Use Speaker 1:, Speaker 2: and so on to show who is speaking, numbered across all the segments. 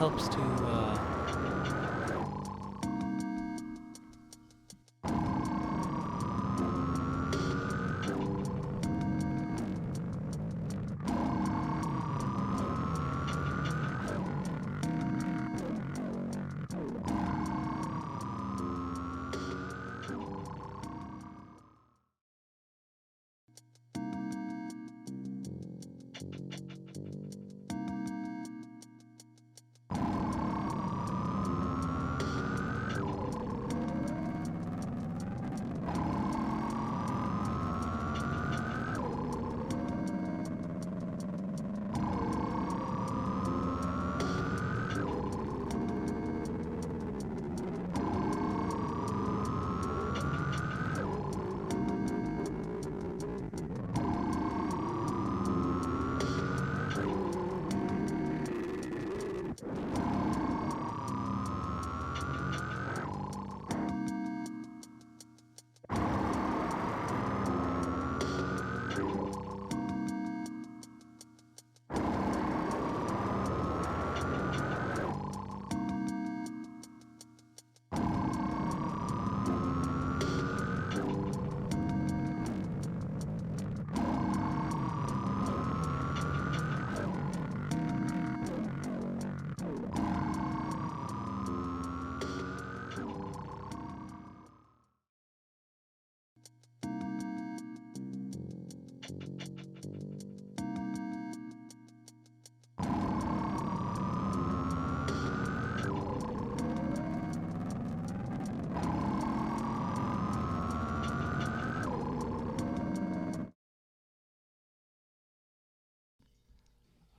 Speaker 1: helps to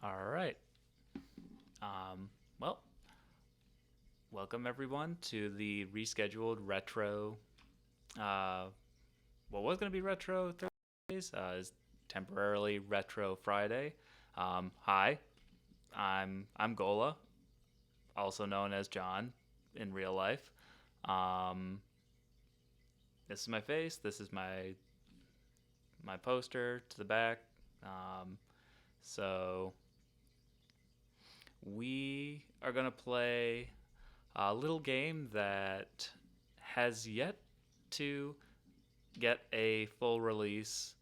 Speaker 1: All right. Well, welcome everyone to the rescheduled retro. What was going to be retro Thursdays is temporarily retro Friday. Hi, I'm Gola, also known as John in real life. Um, this is my face. This is my poster to the back. Um, so we are going to play a little game that has yet to get a full release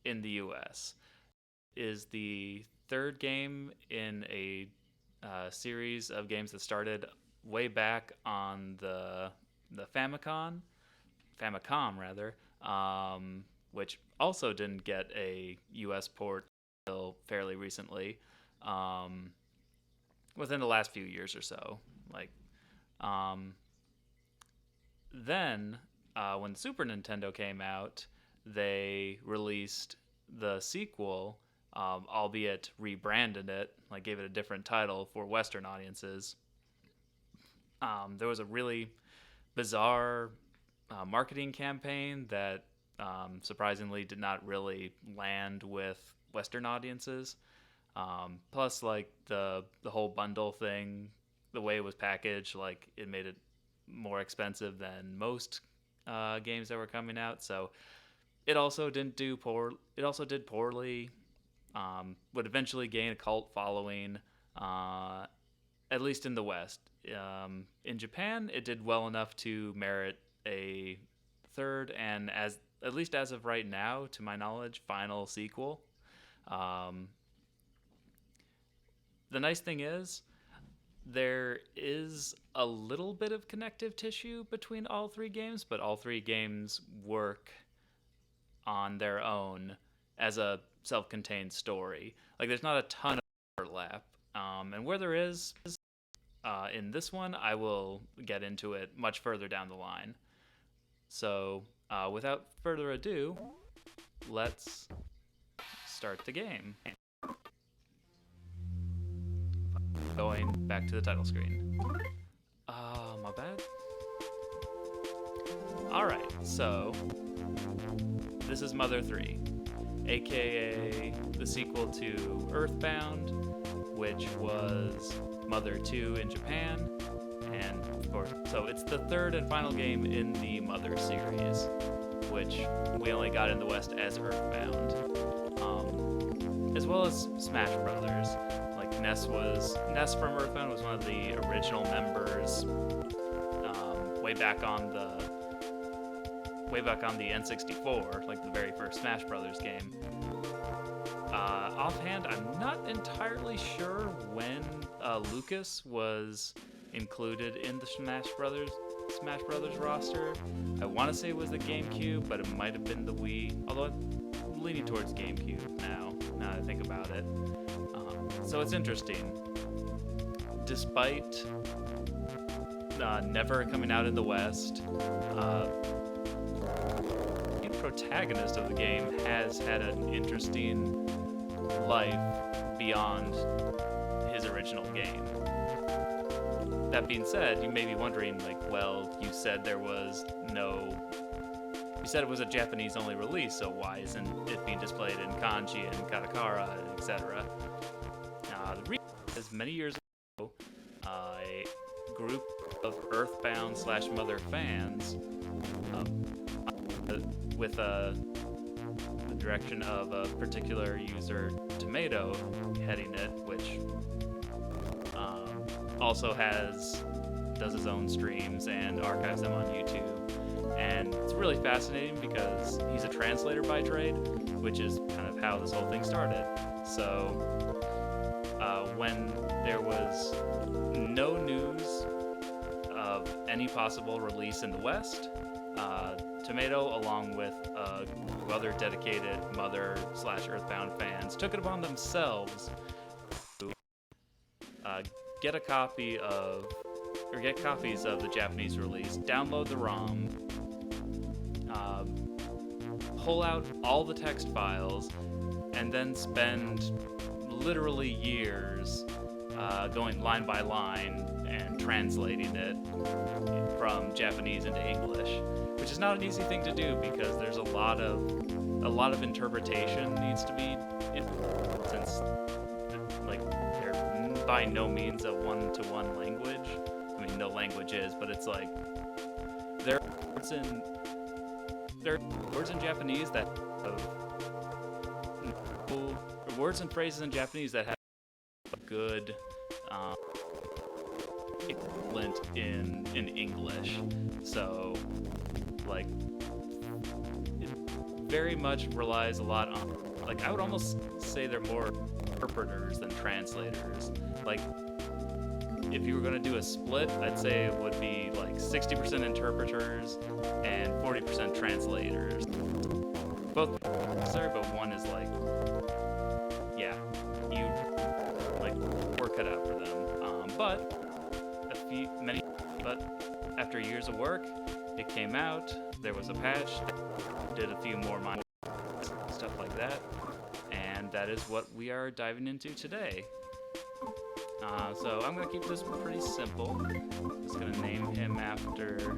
Speaker 1: in the US. Is the third game in a series of games that started way back on the Famicom rather, which also didn't get a US port until fairly recently. Um, Within the last few years or so. Like, um, then when Super Nintendo came out, they released the sequel, albeit rebranded it, like gave it a different title for Western audiences. There was a really bizarre marketing campaign that surprisingly did not really land with Western audiences. Plus, like the whole bundle thing, the way it was packaged, like it made it more expensive than most games that were coming out. So it also didn't do poor. It also did poorly. Would eventually gain a cult following, at least in the West. In Japan, it did well enough to merit a third and, as at least as of right now, to my knowledge, final sequel. Um, the nice thing is, there is a little bit of connective tissue between all three games, but all three games work on their own as a self-contained story. Like, there's not a ton of overlap, and where there is, in this one, I will get into it much further down the line. So, without further ado, let's start the game. Going back to the title screen. My bad. Alright, so this is Mother 3, aka the sequel to Earthbound, which was Mother 2 in Japan, and of course, so it's the third and final game in the Mother series, which we only got in the West as Earthbound, as well as Smash Brothers. Like, Ness from Earthbound was one of the original members way back on the N64, like the very first Smash Brothers game. Offhand, I'm not entirely sure when Lucas was included in the Smash Brothers roster. I want to say it was the GameCube, but it might have been the Wii. Although I'm leaning towards GameCube now that I think about it. So it's interesting. Despite never coming out in the West, the protagonist of the game has had an interesting life beyond his original game. That being said, you may be wondering, like, well, you said it was a Japanese-only release, so why isn't it being displayed in kanji and katakana, etc.? The reason is many years ago, a group of Earthbound/Mother fans, with the direction of a particular user, Tomato, heading it, which also does his own streams and archives them on YouTube. And it's really fascinating because he's a translator by trade, which is kind of how this whole thing started. So when there was no news of any possible release in the West, Tomato, along with other dedicated Mother/Earthbound fans, took it upon themselves to get copies of the Japanese release, download the ROM, pull out all the text files, and then spend literally years going line by line and translating it from Japanese into English, which is not an easy thing to do because there's a lot of interpretation needs to be since they're by no means a one-to-one language. I mean, no language is, but it's like there are words in Japanese that have words and phrases in Japanese that have a good equivalent in English. So, like, it very much relies a lot on, like, I would almost say they're more interpreters than translators. Like, if you were going to do a split, I'd say it would be like 60% interpreters and 40% translators. Both necessary, but one is like, yeah, you like work cut out for them. But after years of work, it came out. There was a patch, did a few more minor stuff like that, and that is what we are diving into today. So I'm going to keep this pretty simple. I'm just going to name him after...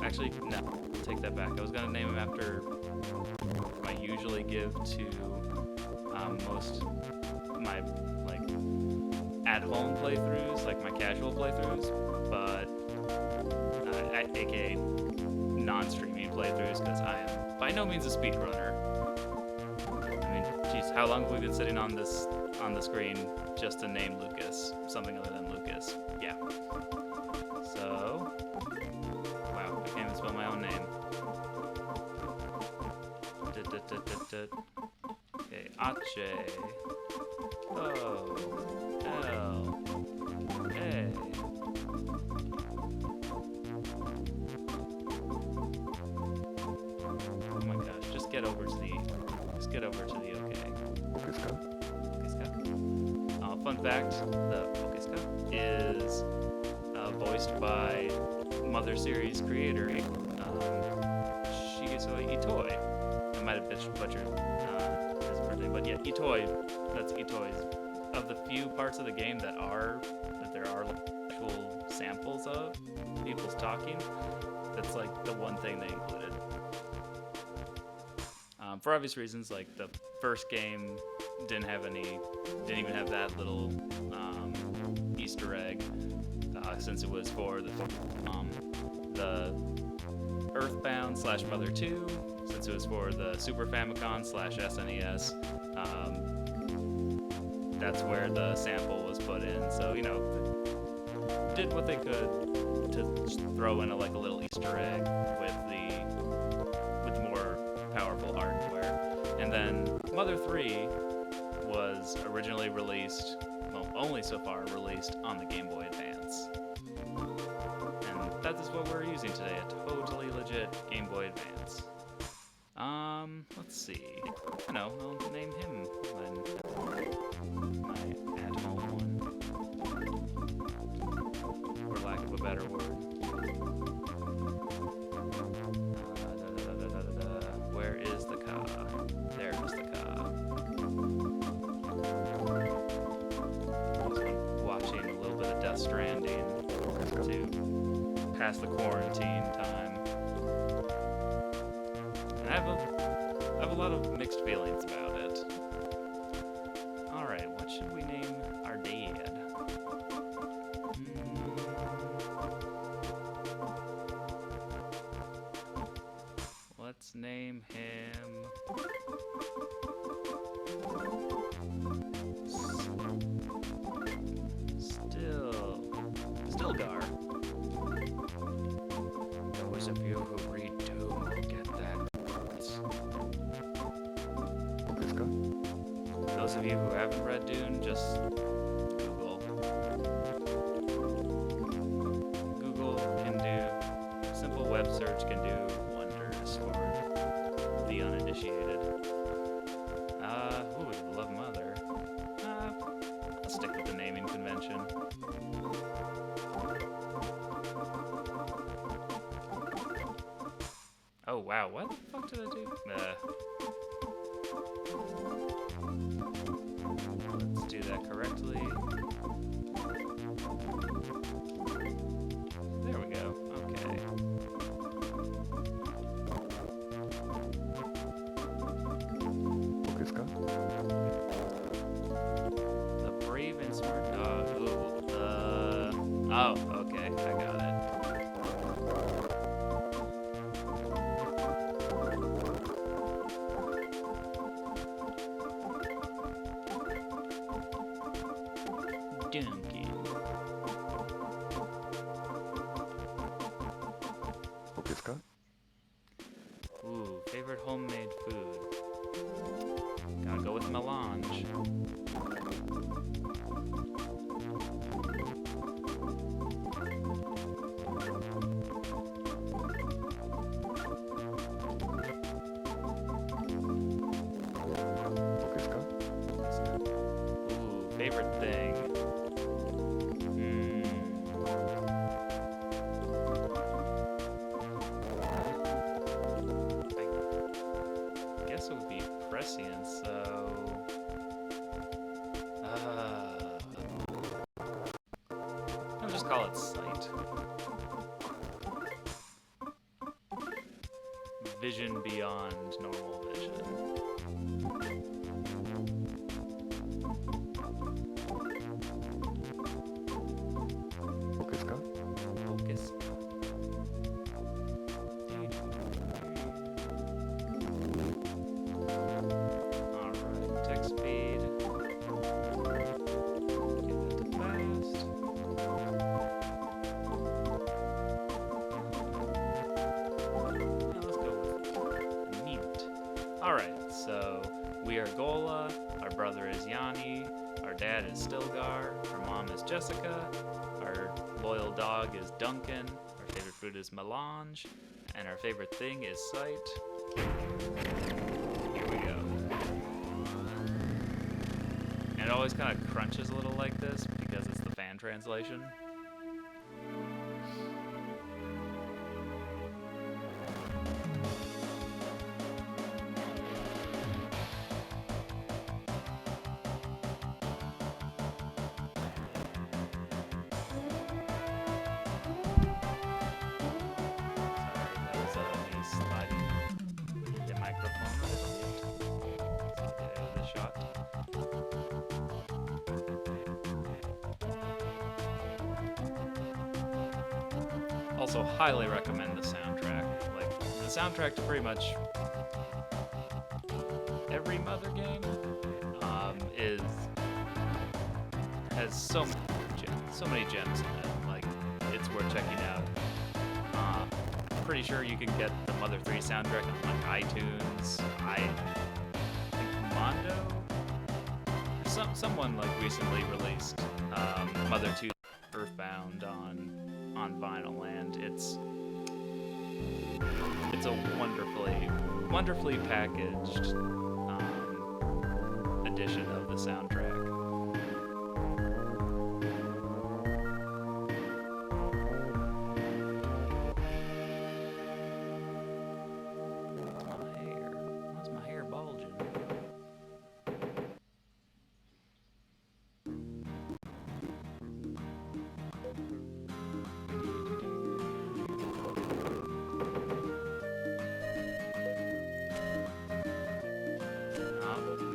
Speaker 1: actually, no. Take that back. I was going to name him after I usually give to most my, like, at-home playthroughs, like my casual playthroughs, but aka non-streaming playthroughs, because I am by no means a speedrunner. I mean, geez, how long have we been sitting on the screen just to name Lucas? Something other than Lucas. Yeah. So, wow, I can't even spell my own name. Okay, Ache. O. L. A. Oh my gosh, just get over to the okay. Fun fact, the Okiska is voiced by Mother series creator Shigesato Itoi. I might have butchered his birthday, but yeah, Itoi. That's Itoi's. Of the few parts of the game that there are actual samples of people's talking, that's like the one thing they included. For obvious reasons, like the first game didn't even have that little Easter egg, since it was for the Earthbound/Mother 2, since it was for the Super Famicom/SNES. that's where the sample was put in. So, did what they could to throw in a little Easter egg with more powerful hardware. And then Mother 3 was originally released, well, only so far released on the Game Boy Advance. And that is what we're using today, a totally legit Game Boy Advance. Let's see. I'll name him my at-home one. For lack of a better word. Where is the car? There is the car. I was watching a little bit of Death Stranding to pass the quarantine time. And I have a lot of mixed feelings about it. Alright, what should we name our dad? Let's name him Stilgar. Those of you who read Doom will get that. Those of you who haven't read Dune, just Google. Google can do, simple web search can do wonders for the uninitiated. The Love Mother. I'll stick with the naming convention. Oh wow, what the fuck did I do? Let's do that correctly. There we go. Okay. The brave and smart dog. Oh, okay, I got it. Donkey. Ooh, favorite homemade food. Gotta go with melange. Ooh, favorite thing. I guess it would be prescient, so... I'll just call it sight. Vision beyond normal vision. Focus. Alright, text speed. Get that to fast. Now let's go with neat. Alright, so we are Gola, our brother is Yanni, our dad is Stilgar, our mom is Jessica, our loyal dog is Duncan, our favorite food is melange, and our favorite thing is sight. Here we go. And it always kind of crunches a little like this because it's the fan translation. Also, highly recommend the soundtrack. Like, the soundtrack to pretty much every Mother game is has so many gems in it. Like, it's worth checking out. Pretty sure you can get the Mother 3 soundtrack on like iTunes. I think Mondo. Someone like recently released Mother 2 Earthbound on vinyl, and it's a wonderfully packaged edition of the soundtrack. Why's my hair bulging?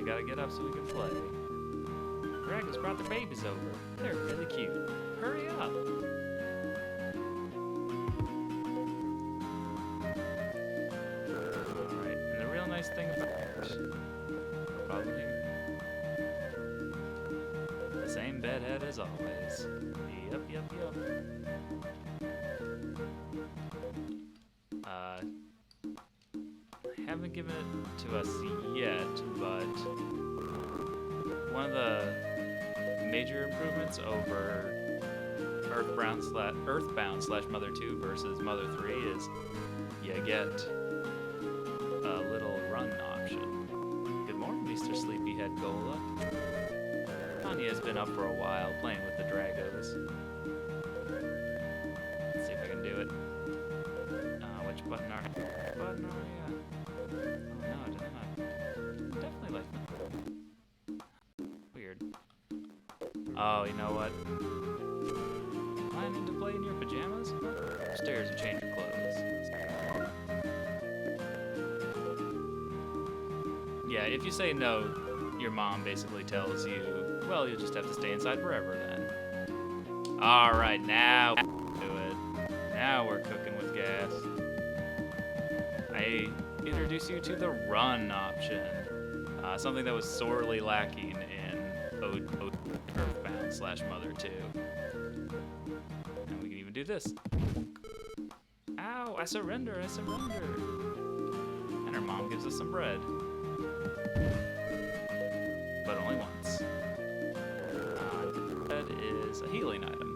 Speaker 1: Gotta get up so we can play. Dragons brought their babies over. They're really cute. Hurry up! Alright, and the real nice thing about problem here. The same bedhead as always. Yep. Haven't given it to us yet, but one of the major improvements over Earthbound / Mother 2 versus Mother 3 is you get a little run option. Good morning, Mr. Sleepyhead Gola. Tanya's been up for a while playing with the Dragos. Let's see if I can do it. Which button are we at? Oh no, I did not. Definitely like that. Weird. Oh, you know what? Planning to play in your pajamas? Go upstairs and change your clothes. Yeah, if you say no, your mom basically tells you, well, you'll just have to stay inside forever then. Alright, now do it. Now we're cooking with gas. I introduce you to the run option, something that was sorely lacking in Earthbound / Mother 2. And we can even do this. Ow, I surrender. And her mom gives us some bread. But only once. Bread is a healing item.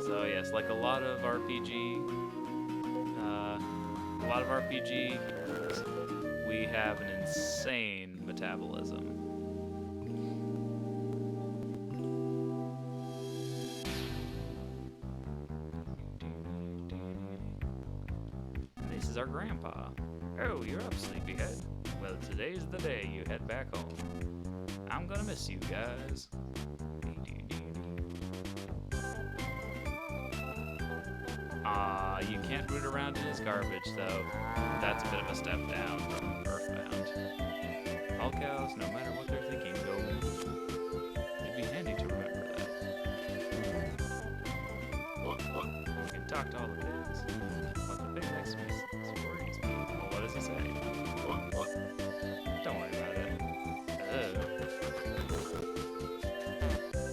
Speaker 1: So yes, like a lot of RPG, we have an insane metabolism. This is our grandpa. Oh, you're up, sleepyhead. Well, today's the day you head back home. I'm gonna miss you guys. You can't root around in his garbage, though. That's a bit of a step down from Earthbound. All cows, no matter what they're thinking, go. It'd be handy to remember that. We can talk to all the pigs. But the pig next to me worries me. Well, what does he say? Don't worry about it.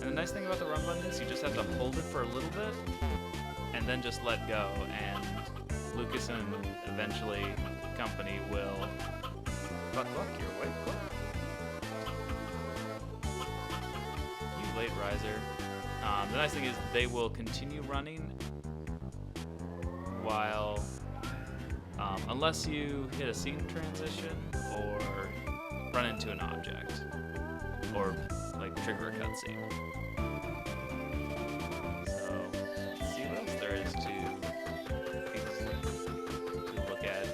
Speaker 1: And the nice thing about the run button is you just have to hold it for a little bit, and then just let go, and Lucas and eventually company will buckle your way. You late riser. The nice thing is they will continue running while, unless you hit a scene transition or run into an object or like trigger a cutscene. To look at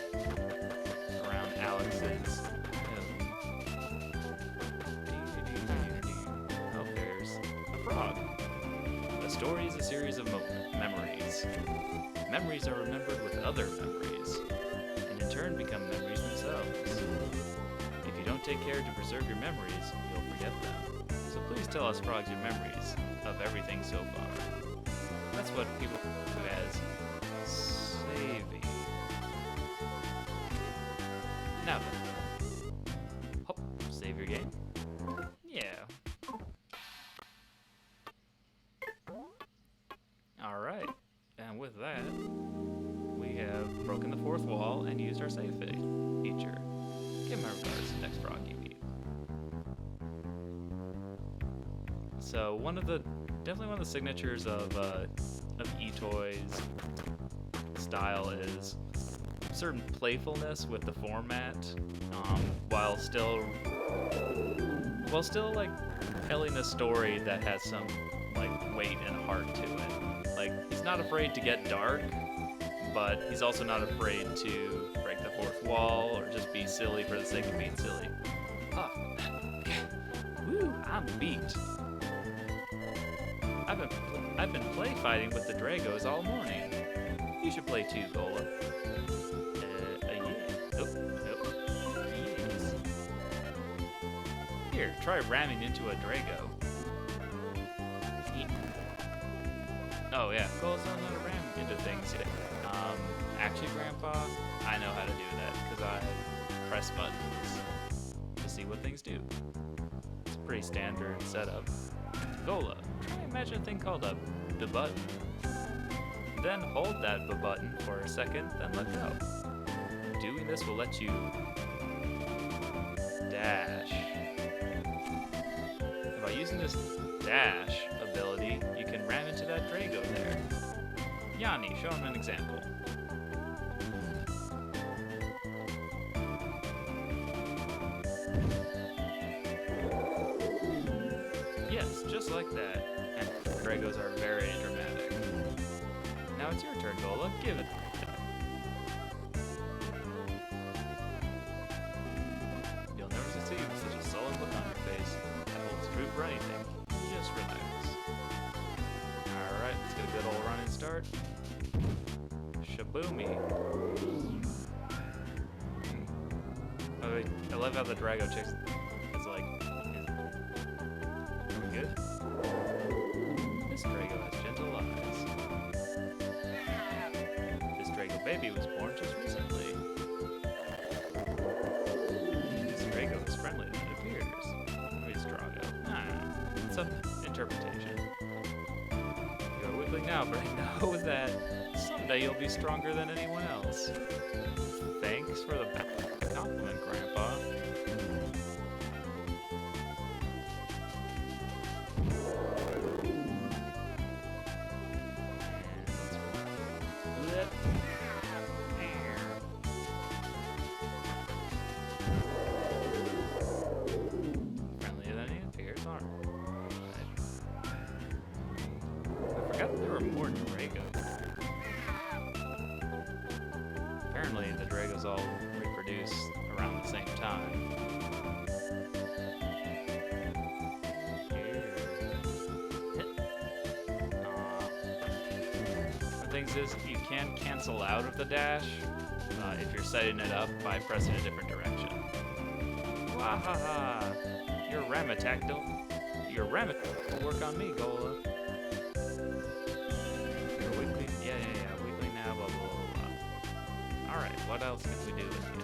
Speaker 1: around Alex's. Oh, there's a frog. A story is a series of memories. Memories are remembered with other memories, and in turn become memories themselves. If you don't take care to preserve your memories, you'll forget them. So please tell us, frogs, your memories of everything so far. That's what people do as saving. Now then, hop, save your game. our save feature. Give him a regards to the next frog you meet. So definitely one of the signatures of eToy's style is certain playfulness with the format, while still like telling a story that has some like weight and heart to it. Like, he's not afraid to get dark, but he's also not afraid to break the fourth wall or just be silly for the sake of being silly. Oh, woo! I'm beat. I've been play fighting with the Dragos all morning. You should play too, Gola. Yeah. Nope. Yes. Here, try ramming into a Drago. Oh yeah, Gola's not how to ram into things yet. Actually, Grandpa, I know how to do that because I press buttons to see what things do. It's a pretty standard setup. Gola, try and imagine a thing called a button. Then hold that button for a second, then let go. Doing this will let you dash. And by using this dash ability, you can ram into that Drago there. Yanni, show him an example. Yes, just like that. And Dragos are very dramatic. Now it's your turn, Gola. Give it. You'll never succeed with such a sullen look on your face. That holds true for anything. Just relax. Alright, let's get a good old running start. Shaboomy. Oh wait, I love how the Drago chicks is like, are we good? This Drago has gentle eyes. This Drago baby was born just recently. This Drago is friendly than it appears. Who's Drago? It's an interpretation. You're weakling now, but I know that someday you'll be stronger than anyone else. Thanks for the compliment, Grandpa. Friendlier than he appears, alright. I forgot there were more Dragos. Apparently, the Dragos all reproduce around the same time. The thing is, you can cancel out of the dash if you're setting it up by pressing a different direction. Wahaha! Your ram attack will work on me, Gola. You're weakly, yeah, weakly now, blah, blah, blah. Alright, what else can we do with you?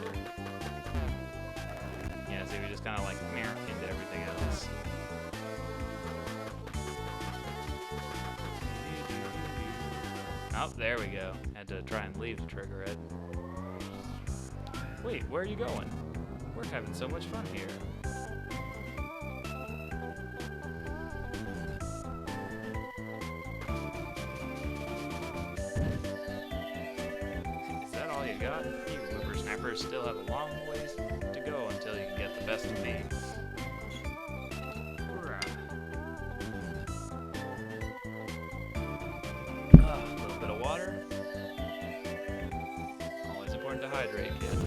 Speaker 1: Yeah, so we just kind of like into everything else. Oh, there we go. Had to try and leave to trigger it. Wait, where are you going? We're having so much fun here. Is that all you got? You whippersnappers still have a long ways to go until you can get the best of me. A little bit of water. Always important to hydrate, kid.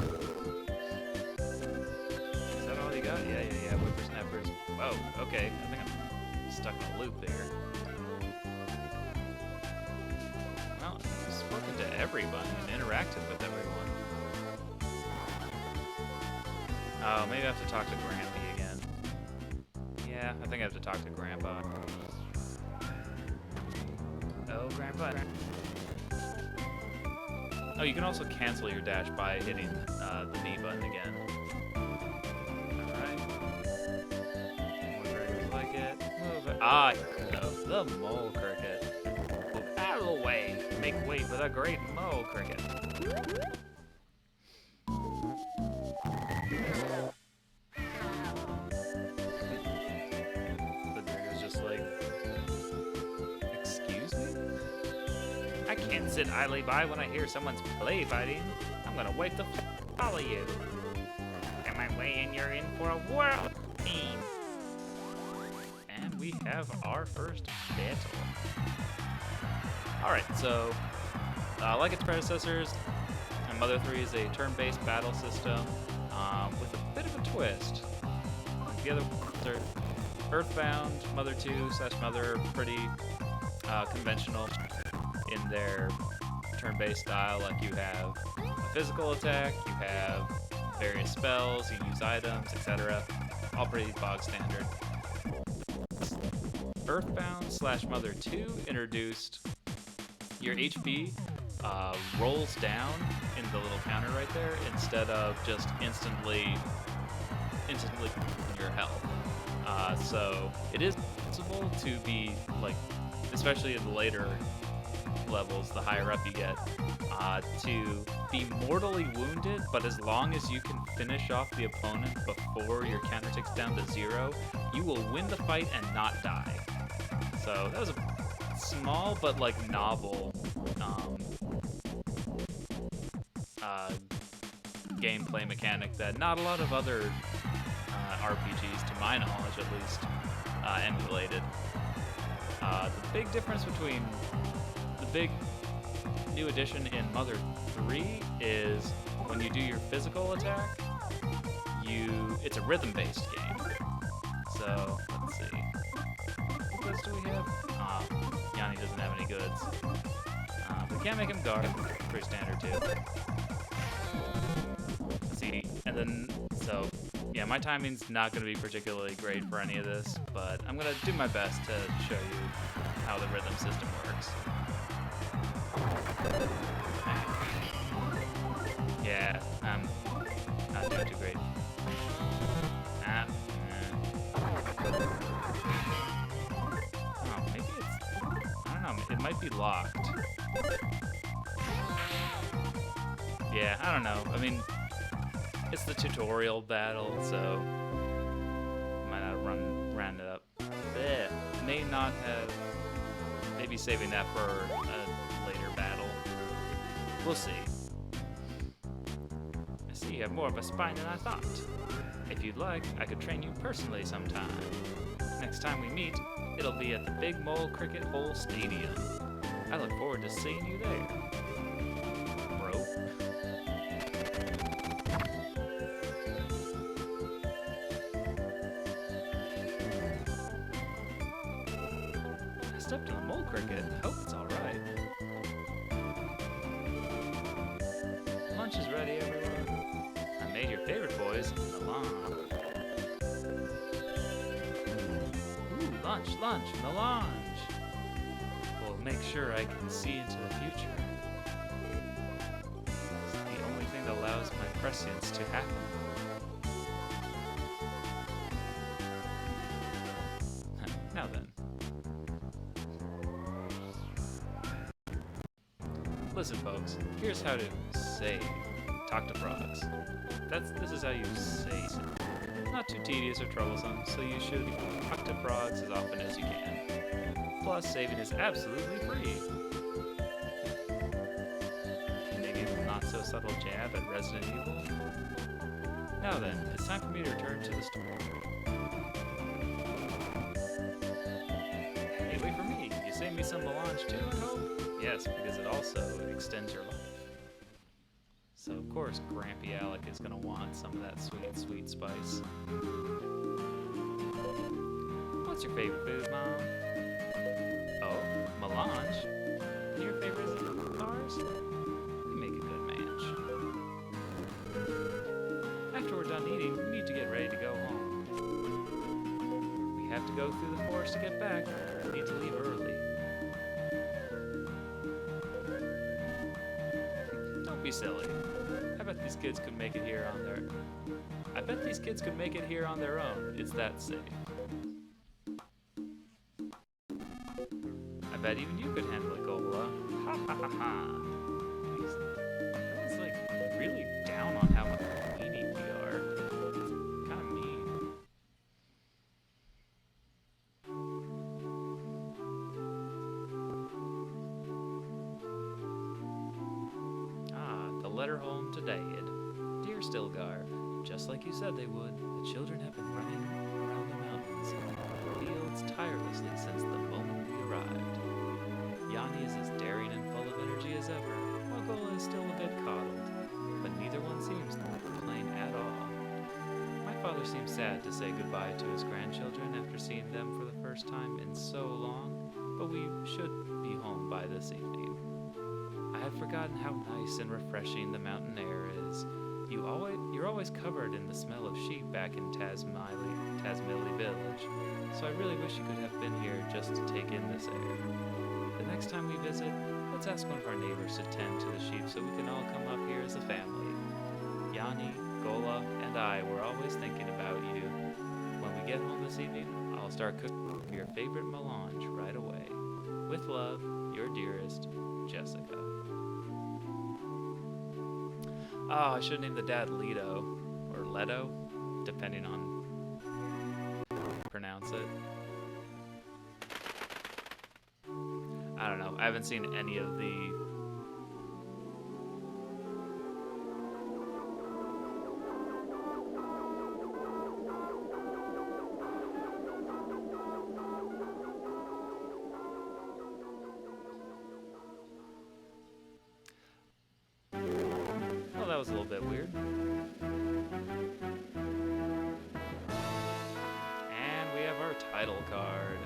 Speaker 1: Is that all you got? Yeah, whippersnappers. Whoa, okay. I think I'm stuck in a loop here. Well, I've spoken to everybody and interacted with everyone. Oh, maybe I have to talk to Grampy again. Yeah, I think I have to talk to Grandpa. Oh, Grandpa. Oh, you can also cancel your dash by hitting the B button again. Alright. More Dragos like it. Move it. Ah, no, the mole cricket. Move out of the way. Make way for the great mole cricket. I can't sit idly by when I hear someone's play fighting. I'm gonna wait to follow you. Am I weighing you're in for a world team? And we have our first battle. Alright, so like its predecessors, Mother 3 is a turn-based battle system with a bit of a twist. The other ones are Earthbound, Mother 2 / Mother are pretty conventional in their turn-based style. Like you have a physical attack, you have various spells, you use items, etc. All pretty bog standard. Earthbound / Mother 2 introduced your HP rolls down in the little counter right there instead of just instantly your health. So it is possible to be like, especially in the later levels, the higher up you get, to be mortally wounded, but as long as you can finish off the opponent before your counter ticks down to 0, you will win the fight and not die. So that was a small but like novel gameplay mechanic that not a lot of other RPGs, to my knowledge at least, emulated. The big difference between the big new addition in Mother 3 is when you do your physical attack, it's a rhythm-based game. So, let's see. What goods do we have? Yanni doesn't have any goods. We can't make him guard. Pretty standard, too. Let's see. And then, so, yeah, my timing's not going to be particularly great for any of this, but I'm going to do my best to show you how the rhythm system works. Yeah, I'm not doing too great. Oh, maybe it's... I don't know, it might be locked. Yeah, I don't know. I mean, it's the tutorial battle, so... might not round it up. Blech. May not have... Maybe saving that for a later battle. We'll see. I see you have more of a spine than I thought. If you'd like, I could train you personally sometime. Next time we meet, it'll be at the Big Mole Cricket Hole Stadium. I look forward to seeing you there. Bro. I stepped on a mole cricket. Hope it's alright. Lunch is ready, everyone. I made your favorite boys, Milan. Ooh, lunch, melange. We'll make sure I can see into the future. It's the only thing that allows my prescience to happen. Now then. Listen, folks, here's how to say talk to frogs. This is how you say it. Not too tedious or troublesome, so you should talk to frogs as often as you can. Plus, saving is absolutely free. Maybe a not so subtle jab at Resident Evil. Now then, it's time for me to return to the store. Hey, wait for me. You saved me some melange too, I hope? Yes, because it also extends your life. So, of course, Grampy Alec is going to want some of that sweet, sweet spice. What's your favorite food, Mom? Oh, melange? Your favorite is cars? You make a good match. After we're done eating, we need to get ready to go home. We have to go through the forest to get back. We need to leave early. Don't be silly. I bet these kids could make it here on their... I bet these kids could make it here on their own. It's that safe. I bet even you could handle it, Gobola. Ha ha ha ha. It's like really down on how much weenie we are. Kind of mean. letter home to Dad. Dear Stilgar, just like you said they would, the children have been running around the mountains and the fields tirelessly since the moment we arrived. Yanni is as daring and full of energy as ever, while Gola is still a bit coddled, but neither one seems to complain at all. My father seems sad to say goodbye to his grandchildren after seeing them for the first time in so long, but we should be home by this evening. I had forgotten how nice and refreshing the mountain air is. You're always covered in the smell of sheep back in Tasmilli Village, so I really wish you could have been here just to take in this air. The next time we visit, let's ask one of our neighbors to tend to the sheep so we can all come up here as a family. Yanni, Gola, and I were always thinking about you. When we get home this evening, I'll start cooking your favorite melange right away. With love, your dearest, Jessica. Oh, I should name the dad Leto, or Leto, depending on how you pronounce it. I don't know, I haven't seen any of the... Well, that was a little bit weird. And we have our title card.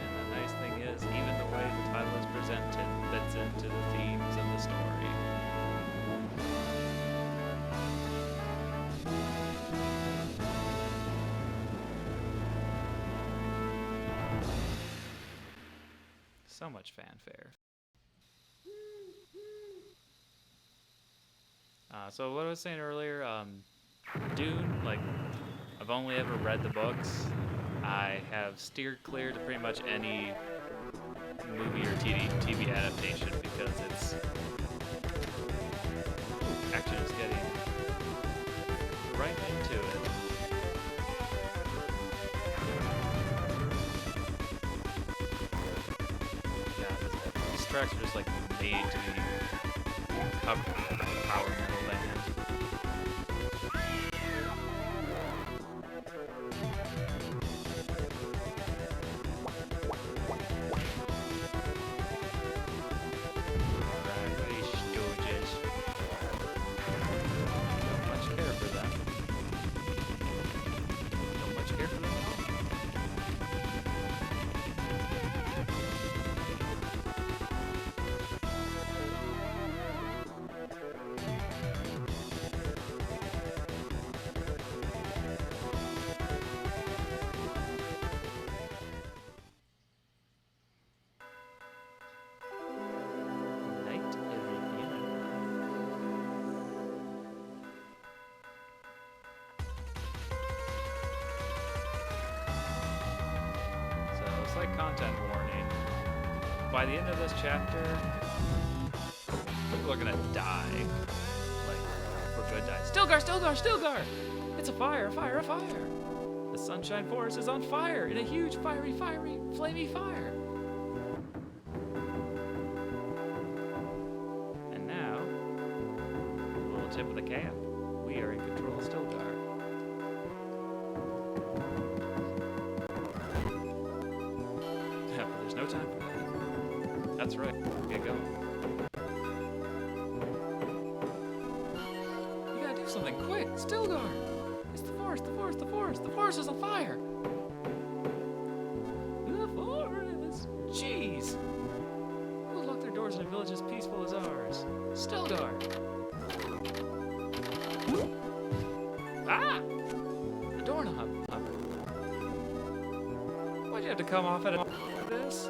Speaker 1: And the nice thing is, even the way the title is presented fits into the themes of the story. So much fanfare. So what I was saying earlier, Dune, like, I've only ever read the books. I have steered clear to pretty much any movie or TV adaptation because it's... action is getting right into it. These tracks are just like made to be covered with a power metal band. Alright, stooges. Don't much care for them. Don't much care for them at all. Like content warning. By the end of this chapter, people are gonna die. Like, for good die. Stilgar, Stilgar, Stilgar! It's a fire, a fire, a fire! The Sunshine Forest is on fire in a huge fiery, flamey fire. And now, a little tip of the cap. We are in control of Stilgar. There's no time for that. That's right. Get going. You gotta do something quick. Stilgar! It's the forest, the forest, the forest. The forest is on fire! The forest! Jeez! Who would lock their doors in a village as peaceful as ours? Stilgar! Ah! The doorknob. Why'd you have to come off at this?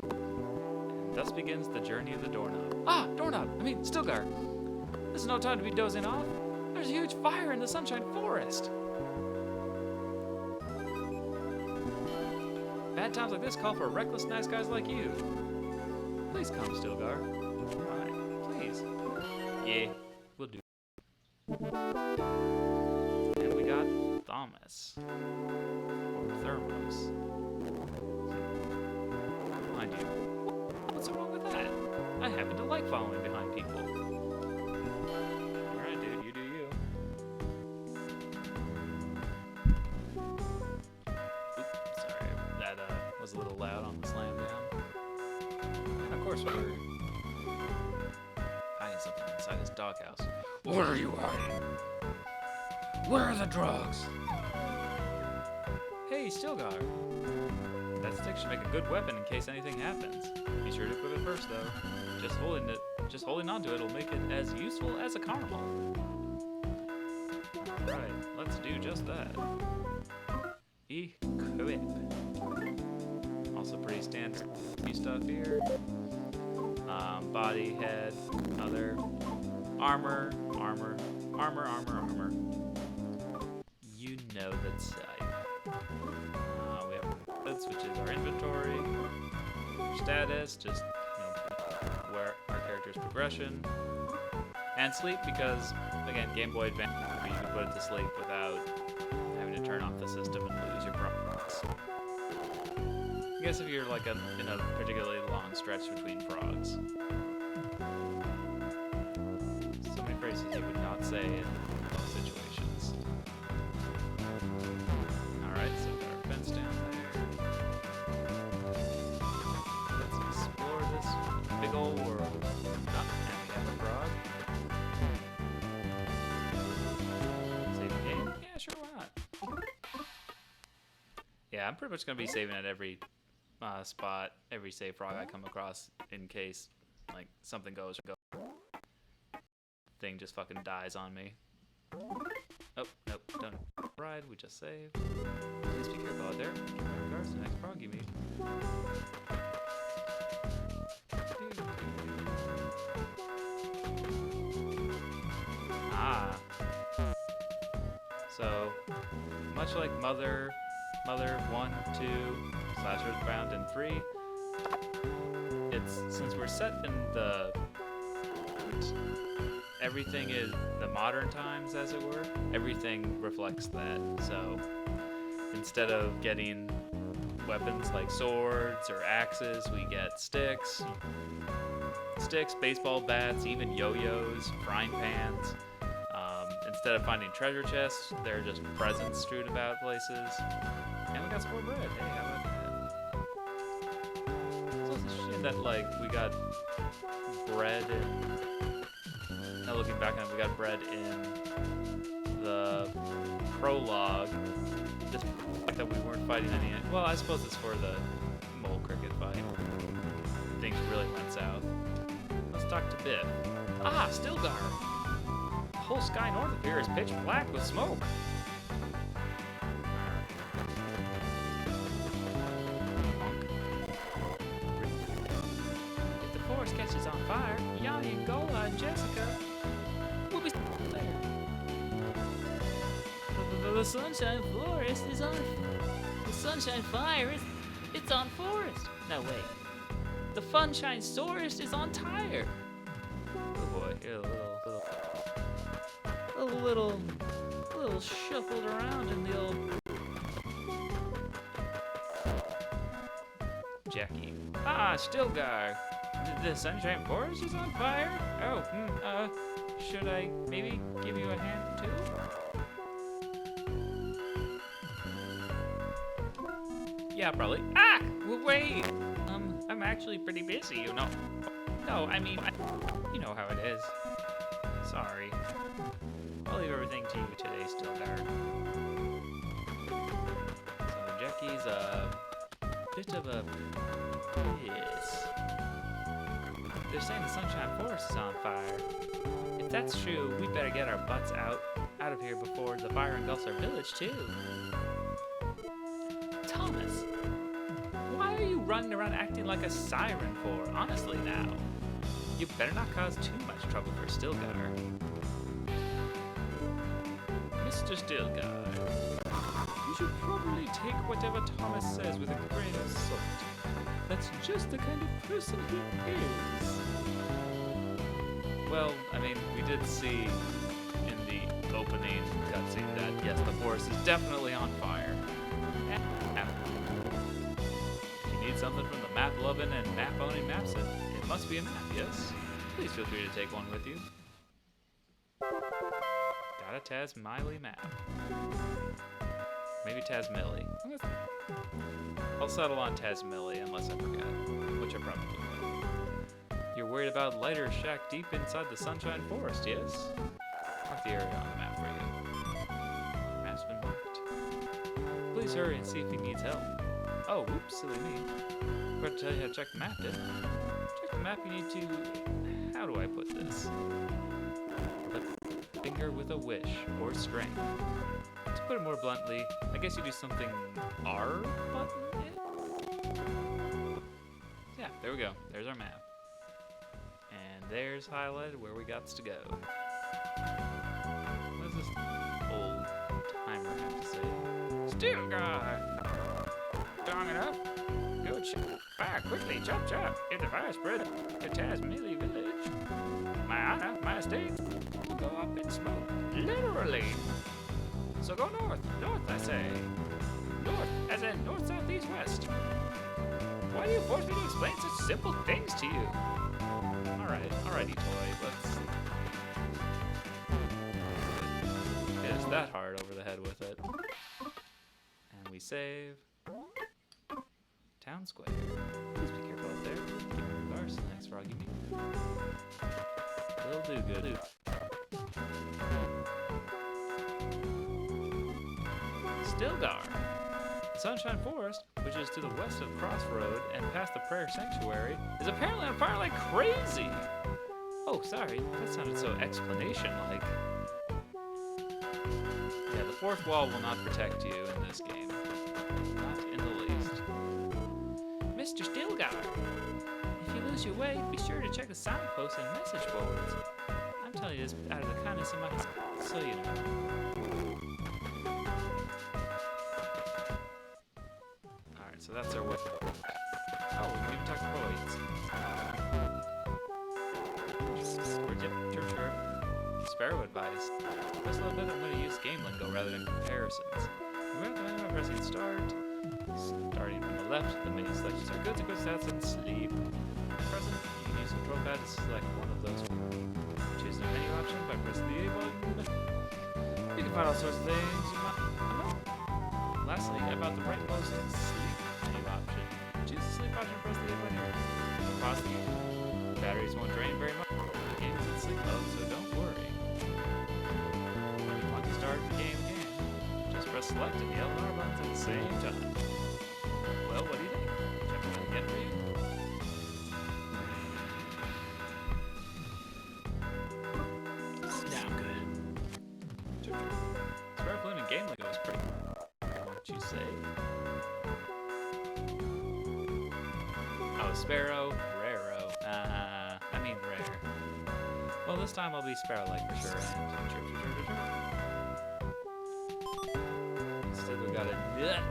Speaker 1: And thus begins the journey of the doorknob. Ah, doorknob! Stilgar! This is no time to be dozing off. There's a huge fire in the Sunshine Forest. Bad times like this call for reckless nice guys like you. Please come, Stilgar. Alright, please. Yeah, we'll do. And we got Thomas. Or thermos. Mind you, what's wrong with that? I happen to like following behind people. Alright, dude, you do you. Oops, sorry, that was a little loud on the slam down. And of course, we're hiding something inside this doghouse. What are you hiding? Where are the drugs? Hey, Stilgar. That stick should make a good weapon in case anything happens. Be sure to equip it first, though. Just holding onto it will make it as useful as a caramel. Alright, let's do just that. Equip. Also pretty standard stuff here. Body, head, other, armor. You know the type. We have goods, which is our inventory. Status, just where our character's progression. And sleep, because again, Game Boy Advance, you can put it to sleep without having to turn off the system and lose your progress. I guess if you're like in a particularly long stretch between frogs. So many phrases you would not say in those situations. Alright, so we've got our fence down there. Let's explore this big old world. Oh, and we have a frog. Save the game? Yeah, sure, why not? Yeah, I'm pretty much going to be saving at every spot, every save frog I come across, in case like something goes thing just fucking dies on me. Oh, nope, don't ride, we just saved. Please be careful out there. In regards to the next frog you meet. Ah. So, much like Mother 1, 2, / Earthbound, and 3, since we're set in everything is the modern times, as it were, everything reflects that. So instead of getting weapons like swords or axes, we get sticks, baseball bats, even yo-yos, frying pans. Instead of finding treasure chests, they're just presents strewed about places. And we got some more bread. Hey, how about that? It's also interesting that, like, we got bread now looking back on it, we got bread in the prologue. Just the fact that we weren't fighting any... Well, I suppose it's for the mole cricket fight. Things really went south. Let's talk to Biff. Ah, Stilgar! The whole sky north of here is pitch black with smoke. If the forest catches on fire, Yanni and Gola and Jessica will be there. The Sunshine Forest is on... The Sunshine Fire it's on forest. No, wait. The Funshine Forest is on tire. Oh boy, here a little shuffled around in the old... Jackie. Ah, Stilgar. The Sunshine Forest is on fire? Oh, should I maybe give you a hand too? Yeah, probably. Ah! Wait! I'm actually pretty busy, you know. No, I mean, you know how it is. Sorry. I'll leave everything to you today, Stilgar. So Jackie's a bit of a piss. They're saying the Sunshine Forest is on fire. If that's true, we better get our butts out of here before the fire engulfs our village too. Thomas, why are you running around acting like a siren for? Honestly now. You better not cause too much trouble for Stilgar. Mr. Stilgar, you should probably take whatever Thomas says with a grain of salt. That's just the kind of person he is. Well, I mean, we did see in the opening cutscene that, yes, the forest is definitely on fire. After need something from the map-loving and map-owning Mapson, it must be a map, yes? Please feel free to take one with you. Got a Tazmily map. Maybe Tazmily. I'll settle on Tazmily unless I forget, which I probably will. You're worried about lighter shack deep inside the Sunshine Forest, yes? Mark the area on the map for you. Map's been marked. Please hurry and see if he needs help. Oh, whoops, silly me. Forgot to tell you how to check the map, didn't I? Check the map, you need to... How do I put this? A finger with a wish, or strength. To put it more bluntly, I guess you do something R button? Yeah, there we go. There's our map. And there's highlighted where we got to go. What does this old timer have to say? Still guy! Strong enough? Good shot. Fire quickly, chop chop. If the fire spread to Tazmily village, my honor, my estate will go up in smoke. Literally. So go north, north I say. North, as in north, south, east, west. Why do you force me to explain such simple things to you? Alrighty toy, let's... Hit us that hard over the head with it. And we save. Town Square. Please be careful out there. Keep your cars. Thanks, Froggy Me. Will do good. Stilgar. The Sunshine Forest, which is to the west of Crossroad and past the Prayer Sanctuary, is apparently on fire like crazy. Oh, sorry. That sounded so explanation-like. Yeah, the fourth wall will not protect you in this game. Not in the least. Mr. Stilgar, if you lose your way, be sure to check the signposts and message boards. I'm telling you this out of the kindness of my heart, so you know. Alright, so that's our way. Oh, we can even talk to poets. Chirp. Sparrow advice. Just a little bit, I'm going to use game lingo rather than comparisons. We recommend by pressing start. Starting from the left, the menu selections are good to go stats and sleep. Present, you can use the control pad to select one of those. Choose the menu option by pressing the A button. You can find all sorts of things you might know. Lastly, about the rightmost sleep menu option. Choose the sleep option and press the A button here. Pause the game. The batteries won't drain very much. The game is in sleep mode, so don't worry. When you want to start the game again, just press select and the L and R buttons at the same time. Well, what do you think? Check it out again for you. Now good. Sparrow Balloon and Game Lingo is pretty. What you say? Oh, Sparrow, Raro. I mean rare. Well, this time I'll be Sparrow-like for sure. And chirp. Instead, we got a nut.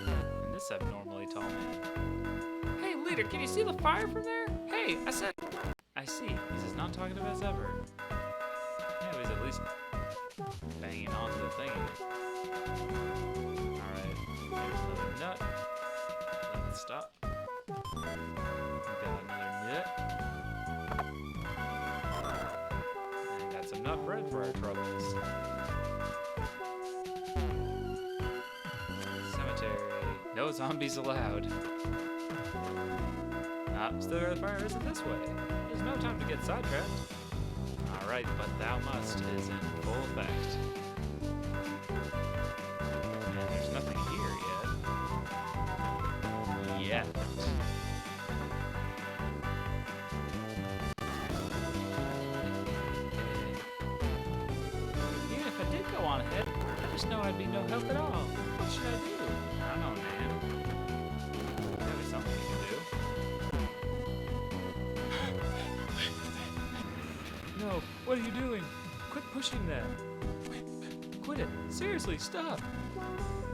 Speaker 1: And this abnormally tall man. Hey, leader, can you see the fire from there? Hey, I said. I see. He's as non-talkative as ever. Yeah, he's at least banging onto the thingy. Alright, here's another nut. Let's stop. We got another nut. And got some nut bread for our troubles. Cemetery. No zombies allowed. Still the fire isn't this way. There's no time to get sidetracked. Alright, but thou must is in full effect. And there's nothing here yet. Even if I did go on ahead, I just know I'd be no help at all. What should I do? I don't know, man. There'll be something you can do. No, what are you doing? Quit pushing that. Quit it. Seriously, stop.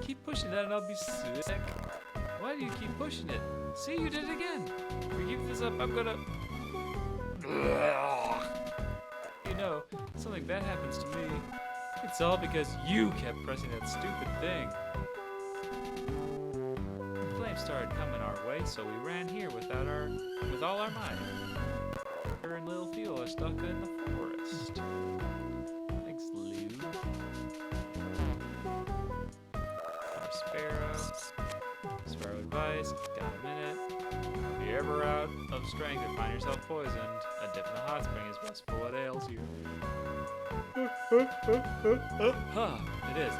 Speaker 1: Keep pushing that and I'll be sick. Why do you keep pushing it? See, you did it again. If you keep this up, I'm gonna... You know, something bad happens to me. It's all because you kept pressing that stupid thing. flames started coming our way, so we ran here with all our might. Her and Lil Fuel are stuck in the forest. Thanks, Lou. Our Sparrow advice. Got a minute. If you're ever out of strength and find yourself poisoned, a dip in the hot spring is best for what ails you. It is.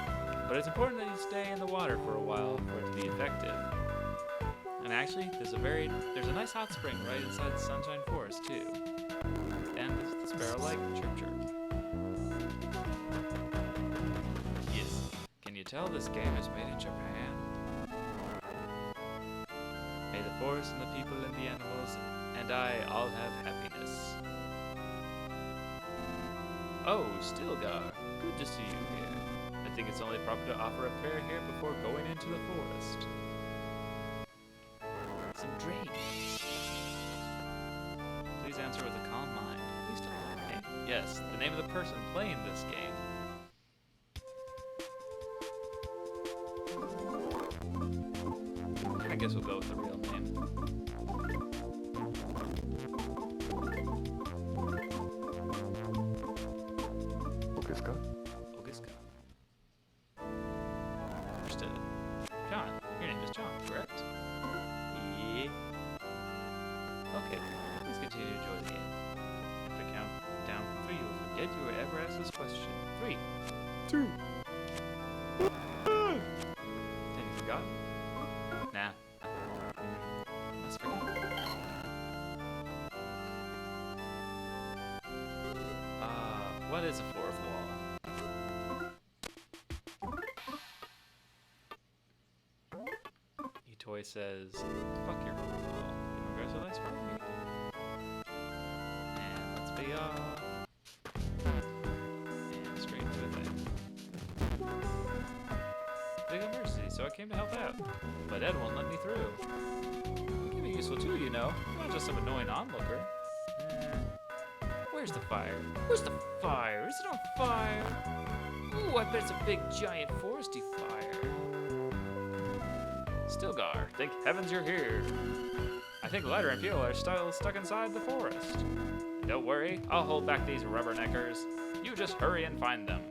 Speaker 1: But it's important that you stay in the water for a while for it to be effective. And actually, there's a nice hot spring right inside the Sunshine Forest too. And the sparrow like chirp chirp. Yes. Can you tell this game is made in Japan? May the forest and the people and the animals and I all have happiness. Oh, Stilgar. Good to see you here. I think it's only proper to offer a prayer here before going into the forest. Some dreams. Please answer with a calm mind. Please tell me the name. Yes, the name of the person playing this game. I guess we'll go with the real name. Ogiska. Understood. John, your name is John, correct? Yeah. Okay, please continue to enjoy the game. If I count down from 3, you will forget you were ever asked this question. 3, 2, 1. Then you forgot? Nah. Must forget. What is a fourth wall? Toy says, fuck your fourth wall. You wanna grab some ice from me? And let's be off. And straight to the thing. Big emergency, so I came to help out. But Ed won't let me through. You can be useful too, you know. You're not just some annoying onlooker. Where's the fire? Where's the fire? Is it on fire? Ooh, I bet it's a big, giant, foresty fire. Stilgar, thank heavens you're here. I think Lighter and Fuel are still stuck inside the forest. Don't worry, I'll hold back these rubberneckers. You just hurry and find them.